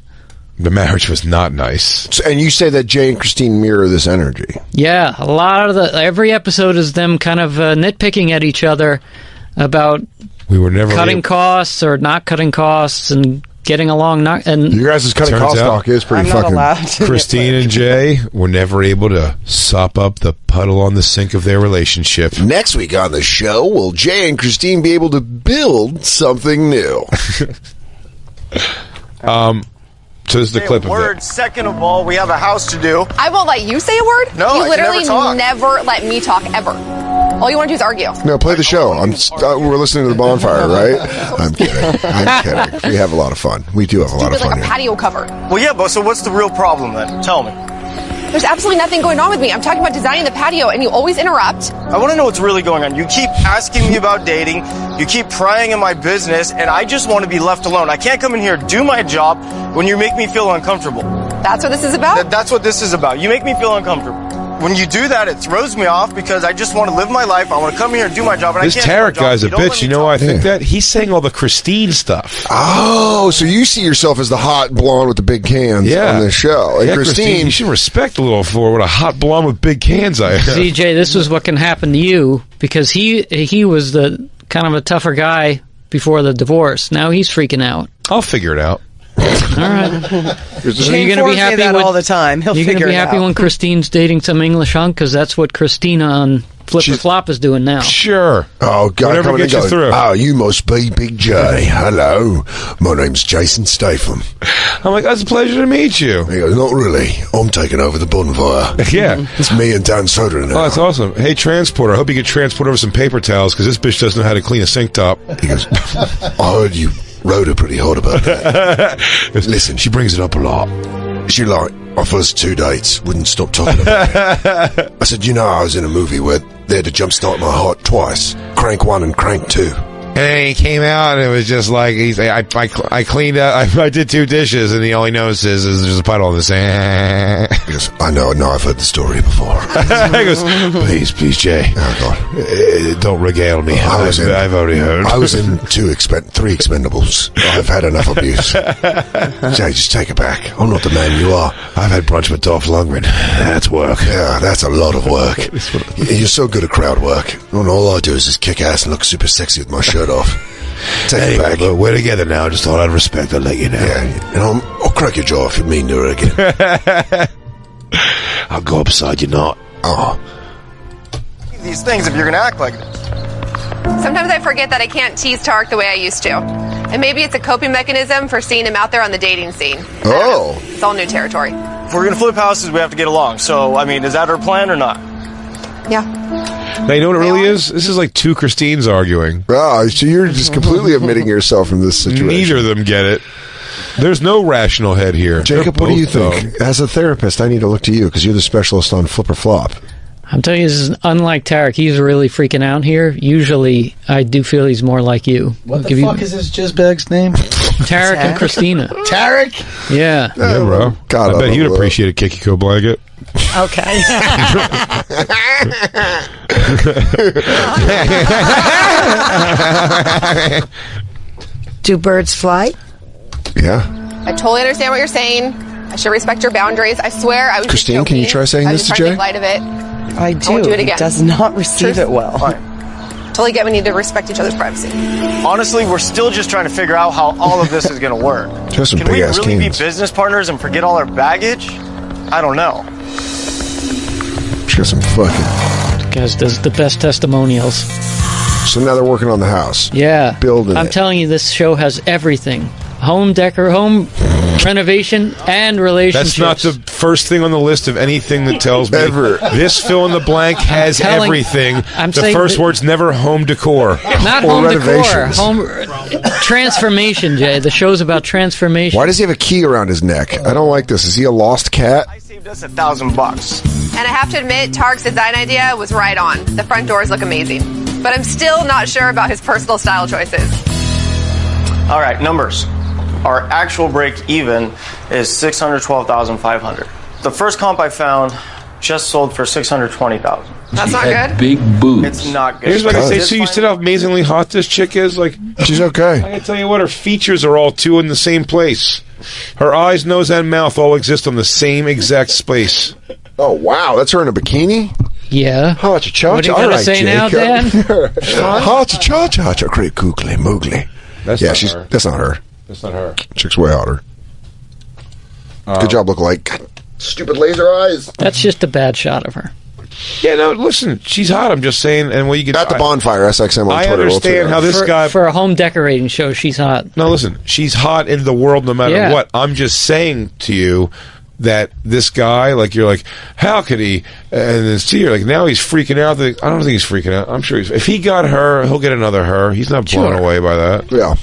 The marriage was not nice. So, and you say that Jay and Christine mirror this energy. Yeah, a lot of every episode is them kind of nitpicking at each other about we were never cutting costs or not cutting costs and getting along. And you guys' cutting cost talk is pretty fucking. Christine and Jay were never able to sop up the puddle on the sink of their relationship. Next week on the show, will Jay and Christine be able to build something new? So this is the clip of word. Second of all, we have a house to do. I won't let you say a word. No, you I can literally never talk. never let me talk ever. All you want to do is argue. No, play the show. We're listening to the bonfire, right? I'm kidding. I'm kidding. We have a lot of fun. We do have a lot of fun like a here. patio cover. Well, yeah, but so what's the real problem then? Tell me. There's absolutely nothing going on with me. I'm talking about designing the patio, and you always interrupt. I want to know what's really going on. You keep asking me about dating. You keep prying in my business, and I just want to be left alone. I can't come in here, do my job, when you make me feel uncomfortable. That's what this is about? That's what this is about. You make me feel uncomfortable. When you do that, it throws me off because I just want to live my life. I want to come here and do my job. And This I can't Tarek guy's a bitch. You know why I think that? He's saying all the Christine stuff. Oh, so you see yourself as the hot blonde with the big cans on the show. And Christine, you should respect a little for what a hot blonde with big cans I have. CJ, this was what can happen to you because he was the kind of a tougher guy before the divorce. Now he's freaking out. I'll figure it out. All right. Shane Ford say that all the time. He'll You're going to figure be it happy out. when Christine's dating some English hunk, because that's what Christina on Flip or Flop is doing now. Sure. Oh, God, Whatever coming and gets you going. through. Oh, you must be Big J. Hello. My name's Jason Statham. I'm like, that's a pleasure to meet you. He goes, not really. I'm taking over the Bonfire. Yeah. It's me and Dan Soder now. Oh, that's awesome. Hey, transporter, I hope you could transport over some paper towels, because this bitch doesn't know how to clean a sink top. He goes, I heard you rode her pretty hard about that. Listen, she brings it up a lot. She like, our first 2 dates, wouldn't stop talking about it. I said, I was in a movie where they had to jumpstart my heart twice. Crank 1 and Crank 2. And then he came out, and it was just like, I cleaned up, I did 2 dishes, and the only notices is there's a puddle in the sink. He goes, I know, I've heard the story before. He goes, please, Jay. Oh, God. Don't regale me. I've already heard. I was in 3 Expendables. I've had enough abuse. Jay, just take it back. I'm not the man you are. I've had brunch with Dolph Lundgren. That's work. Yeah, that's a lot of work. You're so good at crowd work. And all I do is just kick ass and look super sexy with my shirt off. Take it back. But we're together now. Just thought I'd respect. I'll let you know. Yeah, and I'll crack your jaw if you mean to her again. I'll go upside your knot. Oh. These things if you're going to act like this. Sometimes I forget that I can't tease Tarek the way I used to. And maybe it's a coping mechanism for seeing him out there on the dating scene. Oh. It's all new territory. If we're going to flip houses, we have to get along. So, I mean, is that our plan or not? Yeah. Now, you know what it really is? This is like 2 Christines arguing. Oh, so you're just completely omitting yourself from this situation. Neither of them get it. There's no rational head here. Jacob, what do you think? As a therapist, I need to look to you because you're the specialist on Flip or Flop. I'm telling you, this is unlike Tarek. He's really freaking out here. Usually, I do feel he's more like you. What the fuck is this jizzbag's name? Tarek and Christina. Tarek? Yeah. Yeah, bro. God, I bet he'd appreciate a Kikiko blanket. Okay. Do birds fly? Yeah. I totally understand what you're saying. I should respect your boundaries. I swear I was Christine, just can you joking. try saying I this was to trying Jay? make light of it. I do. won't do it He again. does not receive it well. Totally get we need to respect each other's privacy. Honestly, we're still just trying to figure out how all of this is going to work. Just some Can we big-ass really be cans. business partners and forget all our baggage? I don't know. She got some fucking... Guys does the best testimonials. So now they're working on the house. Yeah. Building I'm it. telling you, this show has everything. Home renovation, and relationships. That's not the first thing on the list of anything that tells me Ever. This fill in the blank has everything. I'm the saying first that- word's never home decor. Not Or home decor. renovations. Home transformation, Jay. The show's about transformation. Why does he have a key around his neck? I don't like this. Is he a lost cat? I saved us $1,000. And I have to admit, Tarek's design idea was right on. The front doors look amazing. But I'm still not sure about his personal style choices. All right, numbers. Our actual break even is $612,500. The first comp I found just sold for $620,000. That's not good. Big boobs. It's not good. Here's what I say. This So you final- said how amazingly hot this chick is? Like, She's I okay. can tell you what, her features are all 2 in the same place. Her eyes, nose, and mouth all exist on the same exact space. Oh, wow. That's her in a bikini? Yeah. Ha cha cha. What are you gonna say now, Dan? Ha cha cha cha cha. Great googly moogly. That's Yeah, not she's her. that's not her. That's not her. Chick's way hotter. Good job, look like. God, stupid laser eyes. That's just a bad shot of her. Yeah, no, listen, she's hot. I'm just saying, and what you get At the Bonfire, SXM on I Twitter. understand how this for, guy. for a home decorating show, she's hot. No, listen, she's hot in the world no matter Yeah. what. I'm just saying to you that this guy, like, you're like, how could he? And then see, you're like, now he's freaking out. I don't think he's freaking out. I'm sure if he got her, he'll get another her. He's not blown Sure. away by that. Yeah.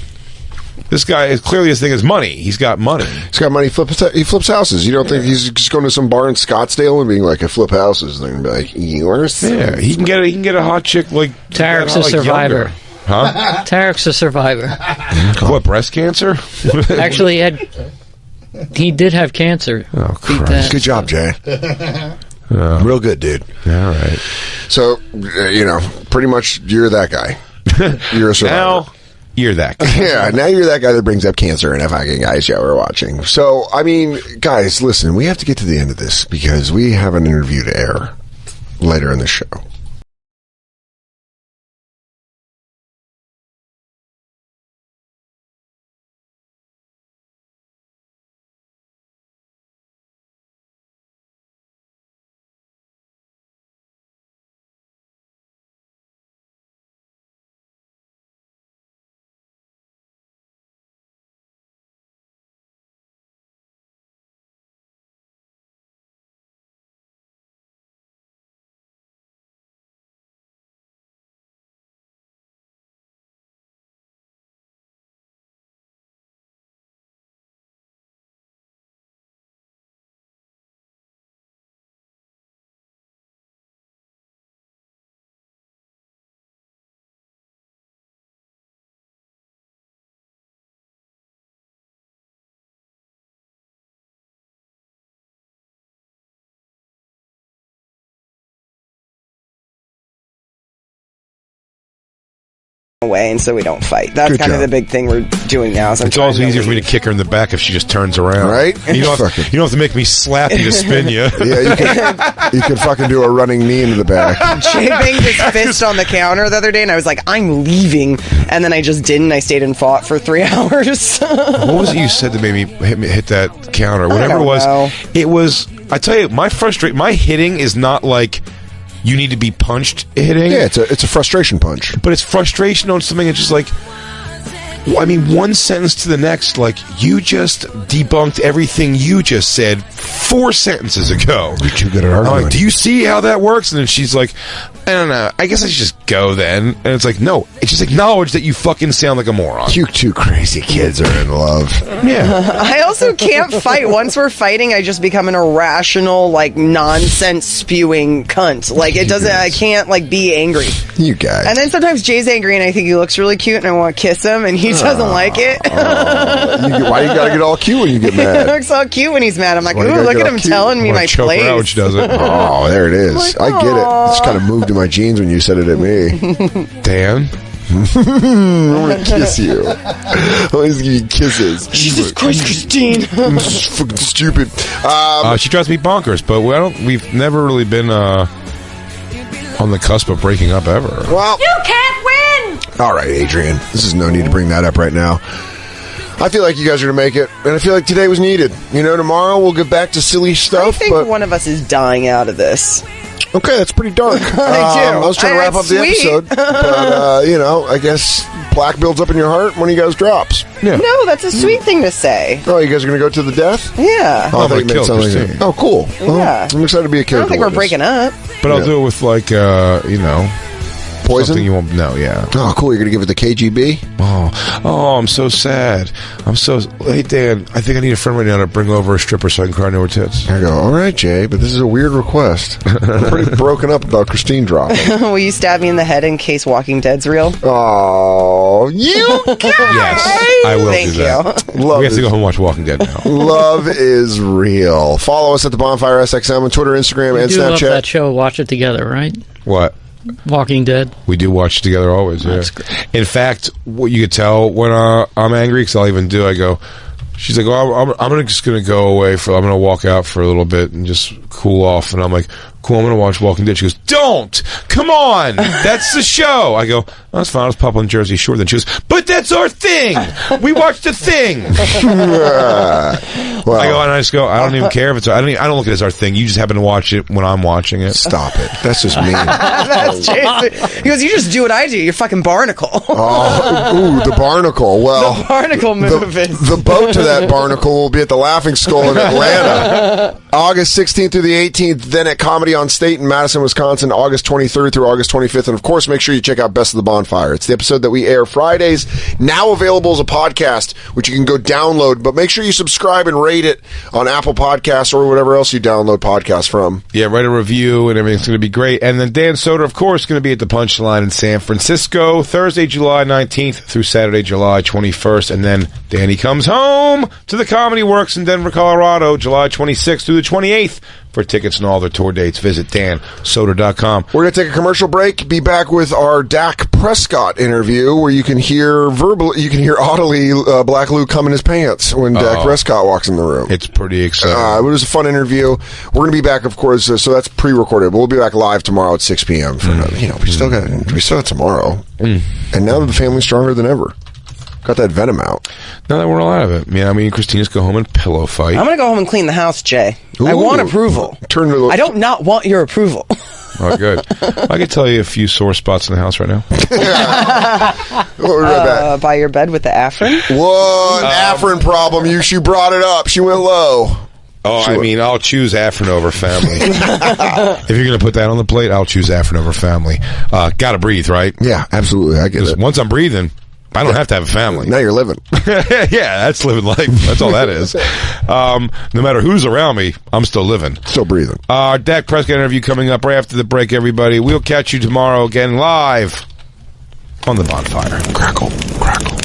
This guy is clearly his thing is money. He's got money. He's got money. He flips houses. You don't think he's just going to some bar in Scottsdale and being like, I flip houses? And they're going to be like, yours? Yeah, he can get a hot chick like Tarek's a like survivor. younger. Huh? Tarek's a survivor. What, breast cancer? Actually, he did have cancer. Oh, Beat Christ. that. Good job, Jay. Real good, dude. All right. So, pretty much you're that guy. You're a survivor. Now, you're that guy. Yeah, now you're that guy that brings up cancer in a fucking guy show we're watching. So, I mean, guys, listen, we have to get to the end of this because we have an interview to air later in the show. away, and so we don't fight. That's Good kind of job. the big thing we're doing now. So It's also easier for me to kick her in the back if she just turns around. Right? You don't have to make me slap you to spin you. Yeah, you could fucking do a running knee into the back. Jay banged his fist on the counter the other day, and I was like, I'm leaving. And then I just didn't. I stayed and fought for 3 hours. What was it you said that made me hit that counter? Whatever don't it was. know. It was. I tell you, my hitting is not like you need to be punched hitting. Yeah, it's a frustration punch. But it's frustration on something that's just like, I mean, one sentence to the next, like, you just debunked everything you just said 4 sentences ago. You're too good at arguing. I'm like, do you see how that works? And then she's like, I don't know. I guess I should just go then. And it's like, no, it's just acknowledge that you fucking sound like a moron. You two crazy kids are in love. Yeah. I also can't fight. Once we're fighting, I just become an irrational, like, nonsense spewing cunt. Like, it doesn't, I can't, like, be angry. You guys. And then sometimes Jay's angry and I think he looks really cute and I want to kiss him and he doesn't like it. Why you gotta get all cute when you get He mad? looks all cute when he's mad. I'm like, Why you ooh, gotta look get at all him cute? telling me Wanna my choke her out when place. she does it. Oh, there it is. I get it. It's kind of moved in my jeans when you said it at me. Dan? I want to kiss you. I want to give you kisses. Jesus Christ, Christine. This is fucking stupid. She drives me bonkers, but we've never really been on the cusp of breaking up ever. Well, You can't win! all right, Adrian. This is no need to bring that up right now. I feel like you guys are going to make it, and I feel like today was needed. You know, tomorrow we'll get back to silly stuff. I think but one of us is dying out of this. okay, that's pretty dark. I do. I was trying to wrap up It's the sweet. episode, but you know, I guess plaque builds up in your heart when you guys drops. Yeah. No, that's a sweet thing to say. Oh, you guys are going to go to the death? Yeah. Oh, I I'm thought gonna you meant kill something. Christine. Oh, cool. Well, Yeah. I'm excited to be a I character. don't think we're witness. breaking up. But I'll do it with, like, you know, Poison? something you won't know, yeah. Oh, cool. You're going to give it the KGB? Oh, I'm so sad. Hey, Dan, I think I need a friend right now to bring over a stripper so I can cry into her tits. I go, all right, Jay, but this is a weird request. I'm pretty broken up about Christine dropping. Will you stab me in the head in case Walking Dead's real? Oh, you guys! Yes, I will Thank do that. Love We have to is, go home and watch Walking Dead now. love is real. Follow us at the Bonfire SXM on Twitter, Instagram, You and do love Snapchat. that show. Watch it together, right? What? Walking Dead. We do watch together always, yeah. That's great. In fact, what you could tell when I'm angry, because I'll even do, I go, she's like, oh, I'm just going to go away I'm going to walk out for a little bit and just cool off. And I'm like, cool, I'm going to watch Walking Dead. She goes, don't! Come on! That's the show! I go, oh, that's fine, I was pop on Jersey Shore. Then she goes, but that's our thing! We watched the thing! Well, I go, and I just go, I don't even care if it's, I don't look at it as our thing. You just happen to watch it when I'm watching it. stop it. That's just mean. That's Jason. He goes, you just do what I do. You're fucking barnacle. Oh, ooh, the barnacle. Well, The barnacle move is. the boat to that barnacle will be at the Laughing Skull in Atlanta. August 16th through the 18th, then at Comedy on State in Madison, Wisconsin, August 23rd through August 25th. And of course, make sure you check out Best of the Bonfire. It's the episode that we air Fridays, now available as a podcast, which you can go download. But make sure you subscribe and rate it on Apple Podcasts or whatever else you download podcasts from. Yeah, write a review and everything's going to be great. And then Dan Soder, of course, going to be at the Punchline in San Francisco, Thursday, July 19th through Saturday, July 21st. And then Danny comes home to the Comedy Works in Denver, Colorado, July 26th through the 28th. For tickets and all their tour dates, visit dansoder.com. We're going to take a commercial break, be back with our Dak Prescott interview where you can hear audibly Black Luke come in his pants when Dak Prescott walks in the room. It's pretty exciting. It was a fun interview. We're going to be back, of course, so that's pre-recorded, but we'll be back live tomorrow at 6 p.m. for another, we still got tomorrow. And now that the family's stronger than ever. Got that venom out. Now that we're all out of it. Yeah, I mean, Christina's go home and pillow fight. I'm going to go home and clean the house, Jay. I Ooh. want approval. I don't not want your approval. Oh, good. I can tell you a few sore spots in the house right now. By your bed with the Afrin? What Afrin problem? She brought it up. She went low. Oh, I mean, I'll choose Afrin over family. If you're going to put that on the plate, I'll choose Afrin over family. Gotta breathe, right? Yeah, absolutely. I get it. Once I'm breathing, I don't have to have a family. Now you're living. Yeah, that's living life. That's all that is. No matter who's around me, I'm still living. Still breathing. Our Dak Prescott interview coming up right after the break, everybody. We'll catch you tomorrow again live on the Bonfire. Crackle, crackle.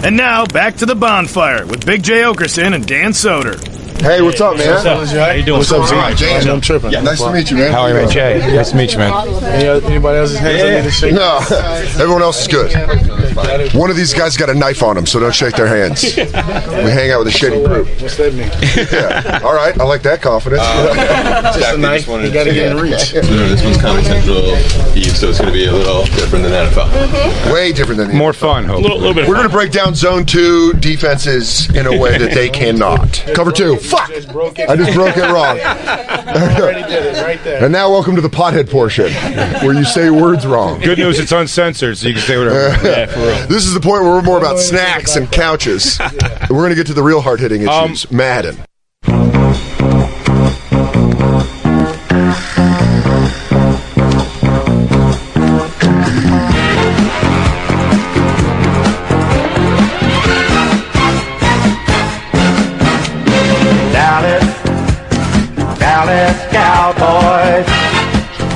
And now, back to the Bonfire with Big J. Okerson and Dan Soder. Hey, what's up, man? What's up? How you doing? What's up, Jay? I'm tripping. Yeah, nice to meet you, man. How are you, man? Jay? Nice to meet you, man. Anybody else's hands I need to shake? No, everyone else is good. One of these guys got a knife on him, so don't shake their hands. We hang out with a shady group. What's that mean? Yeah. All right, I like that confidence. Just a knife. You got to get in reach. This one's Comedy Central Eve, so it's going to be a little different than NFL. Way different than the More fun, hope. A little bit. We're going to break down zone 2 defenses in a way that they cannot. Cover 2. Fuck! I just broke it wrong. Already did it right there. And now welcome to the pothead portion, where you say words wrong. Good news, it's uncensored, so you can say whatever. Yeah, for real. This is the point where we're more about snacks and couches. We're going to get to the real hard-hitting issues. Madden. Dallas Cowboys.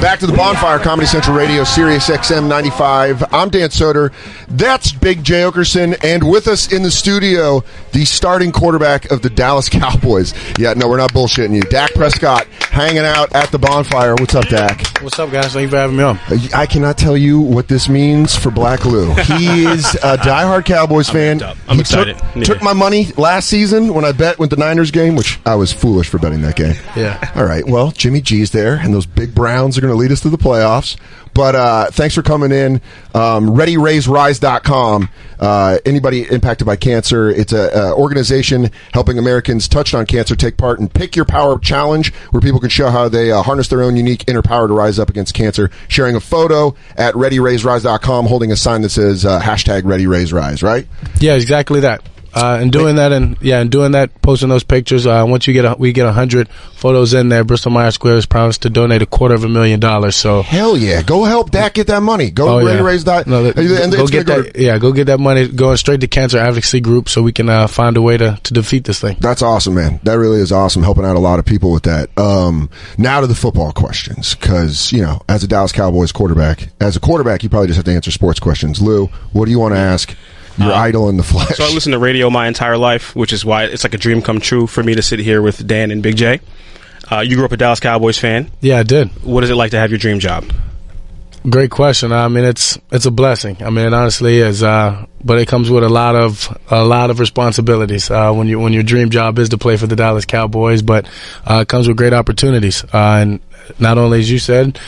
Back to the Bonfire, Comedy Central Radio, Sirius XM 95. I'm Dan Soder. That's Big J. Okerson. And with us in the studio, the starting quarterback of the Dallas Cowboys. Yeah, no, we're not bullshitting you. Dak Prescott hanging out at the Bonfire. What's up, Dak? What's up, guys? Thank you for having me on. I cannot tell you what this means for Black Lou. He is a diehard Cowboys fan. I'm excited. Took my money last season when I bet with the Niners game, which I was foolish for betting that game. Yeah. All right, well, Jimmy G's there, and those big Browns are going to lead us to the playoffs. But thanks for coming in. ReadyRaiseRise.com. Anybody impacted by cancer, it's a organization helping Americans touched on cancer take part in Pick Your Power Challenge, where people can show how they harness their own unique inner power to rise up against cancer. Sharing a photo at ReadyRaiseRise.com, holding a sign that says hashtag ReadyRaiseRise, right? Yeah, exactly that. And doing that, posting those pictures. Once we get 100 photos in there, Bristol Myers Squibb has promised to donate $250,000. So hell yeah, go help Dak get that money. Go raise that. No, go get that money going straight to cancer advocacy group, so we can find a way to defeat this thing. That's awesome, man. That really is awesome, helping out a lot of people with that. Now to the football questions, because as a Dallas Cowboys quarterback, you probably just have to answer sports questions. Lou, what do you want to ask your idol in the flesh? So I listened to radio my entire life, which is why it's like a dream come true for me to sit here with Dan and Big J. You grew up a Dallas Cowboys fan. Yeah, I did. What is it like to have your dream job? Great question. I mean, it's a blessing. I mean, it honestly is. But it comes with a lot of responsibilities. When your dream job is to play for the Dallas Cowboys, but it comes with great opportunities. And not only, as you said,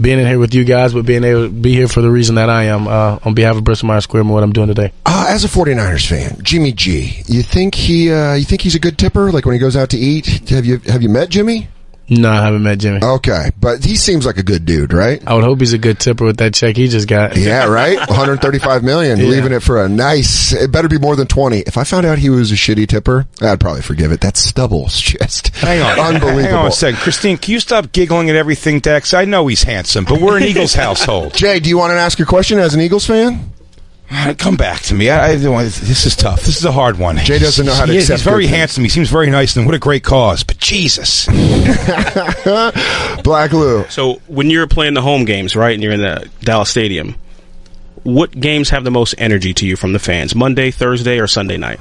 being in here with you guys, but being able to be here for the reason that I am, on behalf of Bristol Myers Squibb and what I'm doing today. As a 49ers fan, Jimmy G, you think he's a good tipper? Like when he goes out to eat, have you met Jimmy? No, I haven't met Jimmy. Okay, but he seems like a good dude, right? I would hope he's a good tipper with that check he just got. Yeah, right? $135 million, leaving it for a nice, it better be more than 20. If I found out he was a shitty tipper, I'd probably forgive it. That's Stubble's just unbelievable. Hang on a second. Christine, can you stop giggling at everything, Dex? I know he's handsome, but we're an Eagles household. Jay, do you want to ask your question as an Eagles fan? Come back to me. This is tough. This is a hard one. Jay doesn't know how to accept. He's very handsome. He seems very nice, and what a great cause. But Jesus, Black Lou. So when you're playing the home games, right, and you're in the Dallas Stadium, what games have the most energy to you from the fans? Monday, Thursday, or Sunday night?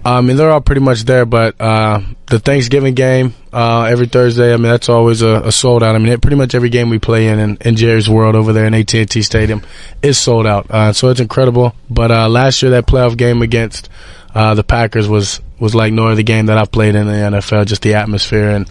I mean, they're all pretty much there, but the Thanksgiving game every Thursday, I mean, that's always a sold out. I mean, pretty much every game we play in Jerry's World over there in AT&T Stadium is sold out. So it's incredible. But last year, that playoff game against the Packers was like no other game that I've played in the NFL, just the atmosphere and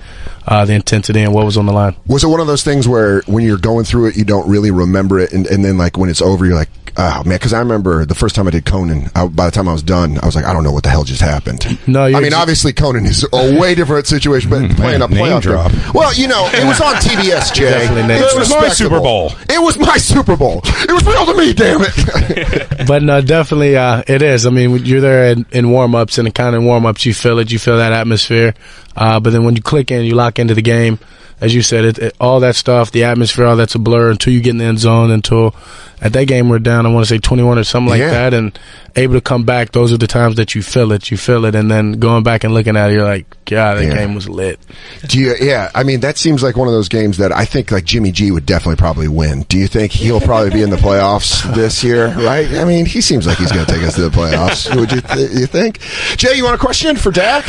the intensity and what was on the line. Was it one of those things where when you're going through it, you don't really remember it, and then like when it's over, you're like, oh man, because I remember the first time I did Conan, by the time I was done, I was like, I don't know what the hell just happened. No, I mean, obviously Conan is a way different situation, but playing a playoff drop. Well, it was on TBS, Jay. It was my Super Bowl. It was my Super Bowl. It was real to me, damn it. But no, definitely it is. I mean, you're there in warm-ups, and kind of in warm-ups, you feel it. You feel that atmosphere. But then when you click in, you lock into the game. As you said, all that stuff, the atmosphere, all that's a blur until you get in the end zone. Until at that game we're down, I want to say 21 or something like that, and able to come back. Those are the times that you feel it. You feel it, and then going back and looking at it, you're like, God, that game was lit. I mean, that seems like one of those games that I think like Jimmy G would definitely probably win. Do you think he'll probably be in the playoffs this year? Right? I mean, he seems like he's going to take us to the playoffs. Would you think? Jay, you want a question for Dak?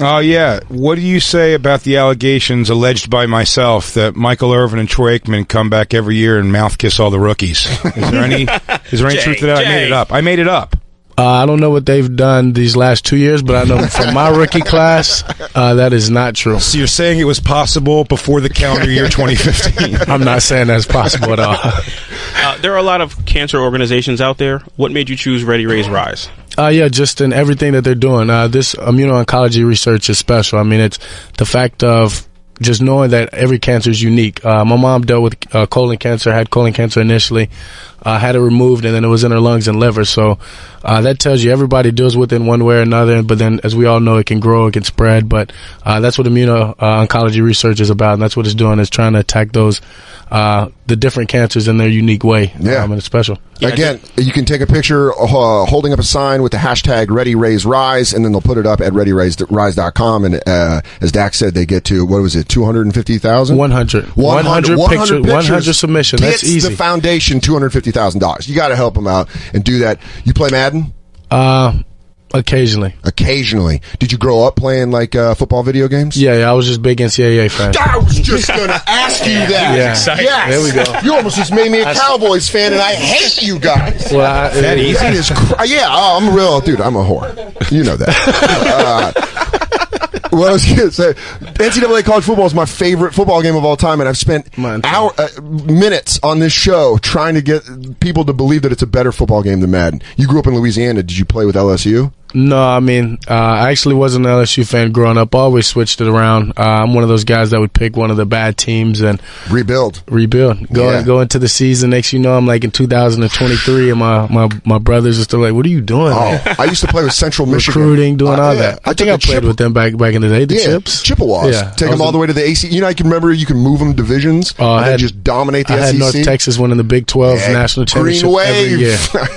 Oh, yeah. What do you say about the allegations alleged by myself that Michael Irvin and Troy Aikman come back every year and mouth kiss all the rookies? Is there any truth to that? I made it up. I don't know what they've done these last 2 years, but I know from my rookie class, that is not true. So you're saying it was possible before the calendar year 2015? I'm not saying that's possible at all. There are a lot of cancer organizations out there. What made you choose Ready, Raise, Rise? Yeah, just in everything that they're doing. This immuno-oncology research is special. I mean, it's the fact of just knowing that every cancer is unique. My mom dealt with colon cancer, had colon cancer initially, had it removed, and then it was in her lungs and liver. So that tells you everybody deals with it in one way or another. But then, as we all know, it can grow, it can spread. But that's what immuno-oncology research is about, and that's what it's doing, is trying to attack those the different cancers in their unique way. Yeah. And it's special. Again, you can take a picture holding up a sign with the hashtag ReadyRaiseRise, and then they'll put it up at ReadyRaise.com. And as Dak said, they get to, what was it, 250,000? 100 pictures, 100 submissions. That's easy. The foundation $250,000. You got to help them out and do that. You play Madden? Occasionally. Did you grow up playing like football video games? Yeah, I was just big NCAA fan. I was just going to ask you that. Yeah. Yes. There we go. You almost just made me a Cowboys fan, and I hate you guys. Well, that easy? I'm a real dude. I'm a whore. You know that. What I was going to say, NCAA college football is my favorite football game of all time, and I've spent minutes on this show trying to get people to believe that it's a better football game than Madden. You grew up in Louisiana. Did you play with LSU? No, I mean, I actually wasn't an LSU fan growing up. I always switched it around. I'm one of those guys that would pick one of the bad teams and rebuild. Go into the season. Next, you know, I'm like in 2023, and my brothers are still like, "What are you doing?" I used to play with Central Michigan, recruiting, doing all that. I think I played with them back in the day. The Chips, Chippewas. Yeah, take them all the way to the AC. You know, I can remember you can move them divisions and then just dominate the SEC. I had North Texas winning the Big 12 national championship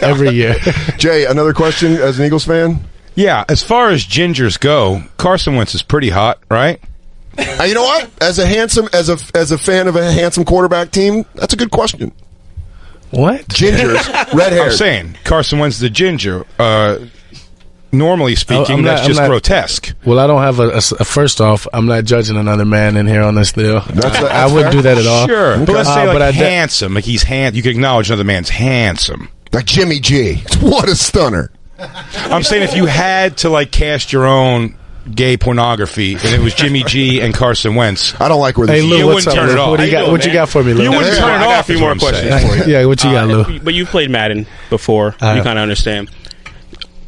every year. Jay, another question as an Eagles fan. Yeah, as far as gingers go, Carson Wentz is pretty hot, right? You know what? As a fan of a handsome quarterback team, that's a good question. What? Gingers, red hair. I'm saying Carson Wentz is the ginger. Normally speaking, that's just grotesque. Well, I don't have a first off, I'm not judging another man in here on this deal. I wouldn't do that at all. Sure. Okay. But let's say handsome. Like he's You can acknowledge another man's handsome. Like Jimmy G. What a stunner. I'm saying if you had to cast your own gay pornography and it was Jimmy G and Carson Wentz, I don't like where this is. Lou, you wouldn't turn it off. What you got for me, Lou? You wouldn't turn it off. A few more questions for you. Yeah, what you got, Lou? But you've played Madden before. You kind of understand.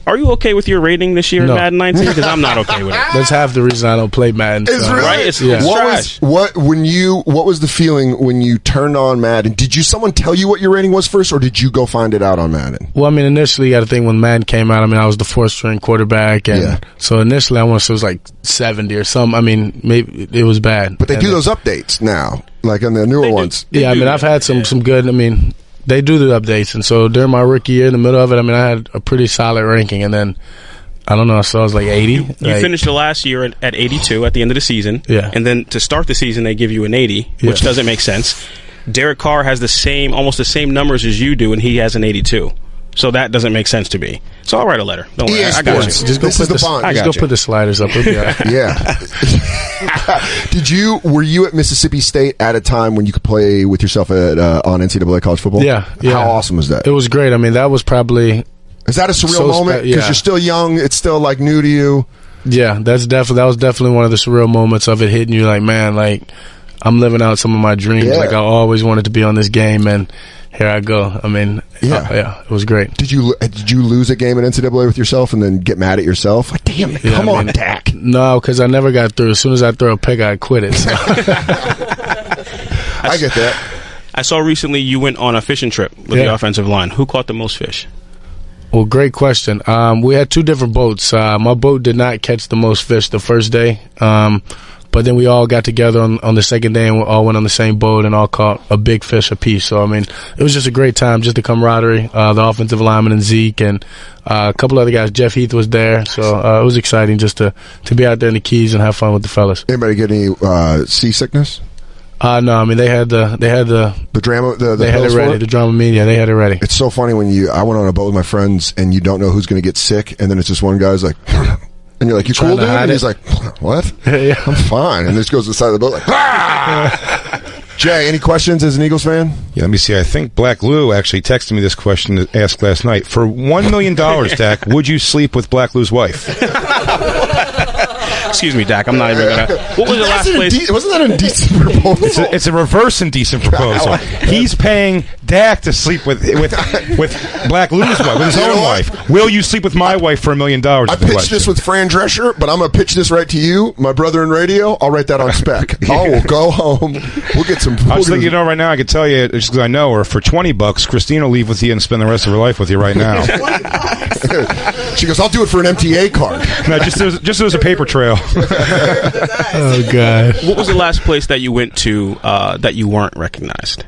Are you okay with your rating this year in Madden 19? Because I'm not okay with it. That's half the reason I don't play Madden. Really? Right? It's trash. What was the feeling when you turned on Madden? Did someone tell you what your rating was first, or did you go find it out on Madden? Well, I mean, initially, you got to think when Madden came out, I mean, I was the fourth-string quarterback, and so initially I want to say it was like 70 or something. I mean, maybe it was bad. But they do those updates now, like on the newer ones. Yeah, I mean, I've had some good, I mean, they do the updates, and so during my rookie year, in the middle of it, I mean, I had a pretty solid ranking, and then I don't know, so I was like 80. You finished the last year at 82 at the end of the season. Yeah. And then to start the season, they give you an 80, which doesn't make sense. Derek Carr has almost the same numbers as you do, and he has an 82. So that doesn't make sense to me. So I'll write a letter. Don't worry. I got you. Just go put the sliders up. Yeah. Were you at Mississippi State at a time when you could play with yourself on NCAA college football? Yeah. How awesome was that? It was great. I mean, that was probably... Is that a surreal moment? Because you're still young. It's still like new to you. Yeah, that was definitely one of the surreal moments of it hitting you. Like, man, like I'm living out some of my dreams. Yeah. Like I always wanted to be on this game, and here I go. I mean, it was great. Did you lose a game at NCAA with yourself and then get mad at yourself? Like, damn it, come on, Dak. No, because I never got through. As soon as I throw a pick, I quit it. So. I get that. I saw recently you went on a fishing trip with the offensive line. Who caught the most fish? Well, great question. We had two different boats. My boat did not catch the most fish the first day, but then we all got together on the second day and we all went on the same boat and all caught a big fish apiece. So, I mean, it was just a great time, just the camaraderie, the offensive lineman and Zeke and a couple other guys. Jeff Heath was there, so it was exciting just to be out there in the Keys and have fun with the fellas. Anybody get any seasickness? No, I mean they had the drama. They had it ready. The drama media. They had it ready. It's so funny when I went on a boat with my friends and you don't know who's going to get sick, and then it's just one guy's like, And you're like, you cool, dude? And he's like, what? Yeah. I'm fine. And this goes to the side of the boat like, ah! Jay, any questions as an Eagles fan? Yeah, let me see. I think Black Lou actually texted me this question to ask last night. For $1 million, Dak, would you sleep with Black Lou's wife? Excuse me, Dak. I'm not even gonna. What was the last place? Wasn't that an indecent proposal? It's a reverse indecent proposal. He's paying Dak to sleep with Black Lou's wife, with his own wife. Will you sleep with my wife for $1 million? I pitched this with Fran Drescher, but I'm gonna pitch this right to you, my brother in radio. I'll write that on spec. I will go home. We'll get some. I was thinking, right now, I could tell you just because I know her. For $20, Christine will leave with you and spend the rest of her life with you right now. She goes, I'll do it for an MTA card. No, just as a paper trail. Oh God! What was the last place that you went to that you weren't recognized?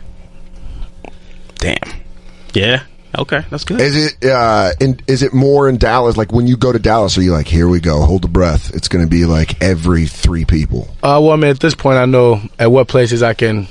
Damn. Yeah. Okay, that's good. Is it more in Dallas? Like when you go to Dallas, are you like, here we go, hold the breath? It's going to be like every 3 people. Well, I mean, at this point, I know at what places it can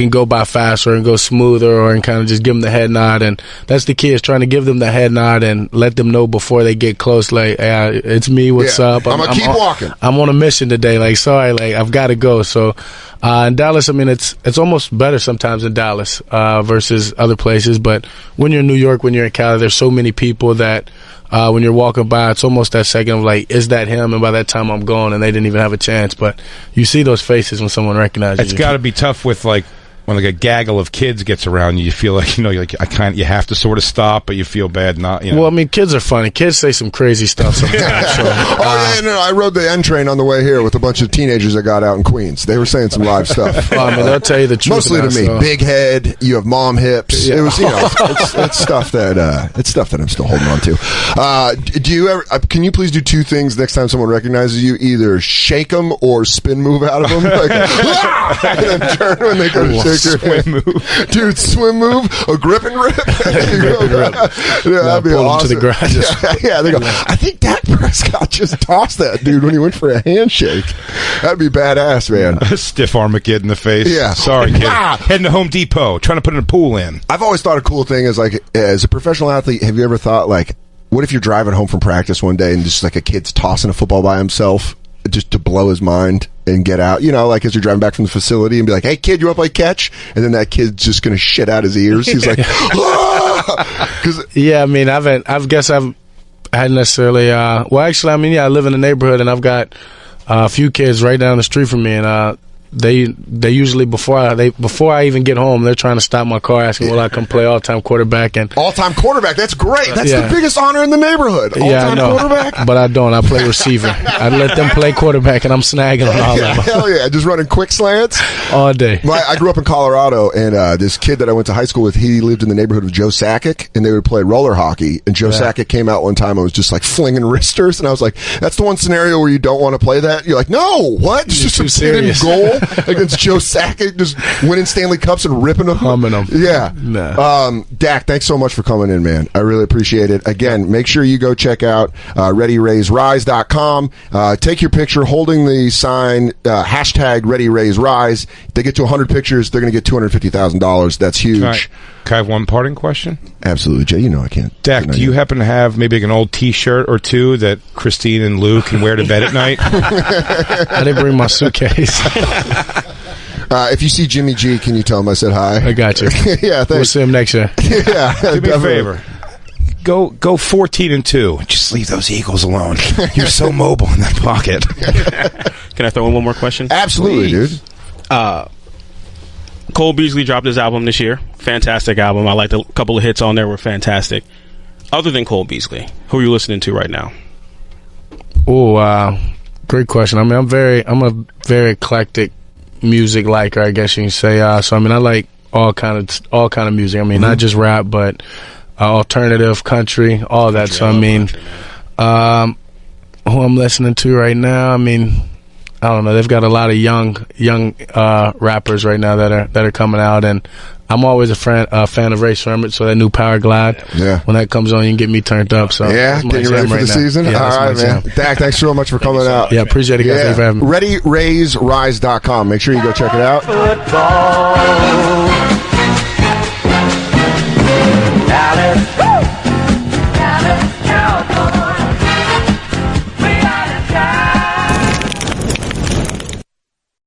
go by faster and go smoother, or and kind of just give them the head nod. And that's the key, is trying to give them the head nod and let them know before they get close, like, hey, it's me, what's up? I'm going to keep walking. I'm on a mission today, like, sorry, like, I've got to go. So in Dallas, I mean, it's almost better sometimes in Dallas versus other places. But when you're in New York, when you're in Cali, there's so many people that when you're walking by, it's almost that second of like, is that him? And by that time I'm gone, and they didn't even have a chance. But you see those faces when someone recognizes you. It's got to be tough with like when like a gaggle of kids gets around you. You feel like you you have to sort of stop, but you feel bad not. Well, I mean, kids are funny. Kids say some crazy stuff sometimes. So, I rode the N train on the way here with a bunch of teenagers that got out in Queens. They were saying some live stuff. I mean, they'll tell you the truth. Mostly to me, big head. You have mom hips. Yeah. It was, it's stuff that I'm still holding on to. Do you ever? Can you please do 2 things next time someone recognizes you? Either shake them or spin move out of them, like, and then turn when they go to shake. Swim move, dude. Swim move, a grip and rip. That'd be awesome. To the ground. Yeah, they go. I think Dak Prescott just tossed that dude when he went for a handshake. That'd be badass, man. A stiff arm a kid in the face. Yeah, sorry, kid. Heading to Home Depot, trying to put a pool in. I've always thought a cool thing is like, as a professional athlete, have you ever thought like, what if you're driving home from practice one day and just like a kid's tossing a football by himself? Just to blow his mind and get out, like as you're driving back from the facility and be like, hey kid, you want to play catch? And then that kid's just going to shit out his ears. He's like, yeah, I mean, I hadn't necessarily, well, actually, I mean, yeah, I live in a neighborhood and I've got a few kids right down the street from me, and they usually before I even get home, they're trying to stop my car, asking will I come play all-time quarterback. And all-time quarterback, that's great. That's the biggest honor in the neighborhood. All-time quarterback. But I don't. I play receiver. I let them play quarterback, and I'm snagging on all of them. Hell yeah, just running quick slants all day. I grew up in Colorado, and this kid that I went to high school with, he lived in the neighborhood of Joe Sakic, and they would play roller hockey. And Joe Sakic came out one time and was just like flinging wristers, and I was like, that's the one scenario where you don't want to play that. You're like, no, what? It's just some kid in goal against Joe Sakic, just winning Stanley Cups and ripping them. Humming them. Yeah. Nah. Dak, thanks so much for coming in, man. I really appreciate it. Again, make sure you go check out ReadyRaiseRise.com. Take your picture holding the sign, hashtag ReadyRaiseRise. If they get to 100 pictures, they're going to get $250,000. That's huge. Can I have one parting question? Absolutely, Jay. You know I can't. Dak, do you happen to have maybe like an old T-shirt or 2 that Christine and Lou can wear to bed at night? I didn't bring my suitcase. If you see Jimmy G, can you tell him I said hi? I got you. Yeah, thanks. We'll see him next year. Yeah, do me a favor. Go 14-2. Just leave those Eagles alone. You're so mobile in that pocket. Can I throw in one more question? Absolutely, dude. Cole Beasley dropped his album this year. Fantastic album. I liked a couple of hits on there. Were fantastic. Other than Cole Beasley, who are you listening to right now? Oh, great question. I mean, I'm a very eclectic music liker, I guess you can say. So I mean, I like all kind of music. I mean, not just rap, but alternative, country, all that. So I mean, who I'm listening to right now, I mean, I don't know. They've got a lot of young rappers right now that are coming out, and I'm always a fan of Ray Sherman. So that new Power Glide, when that comes on, you can get me turned up. So getting ready for the season. Yeah, all right, man. Dak, thanks so much for coming out. Yeah, appreciate it, guys. Thanks for having me. ReadyRaiseRise.com. Make sure you go check it out. Football. Dallas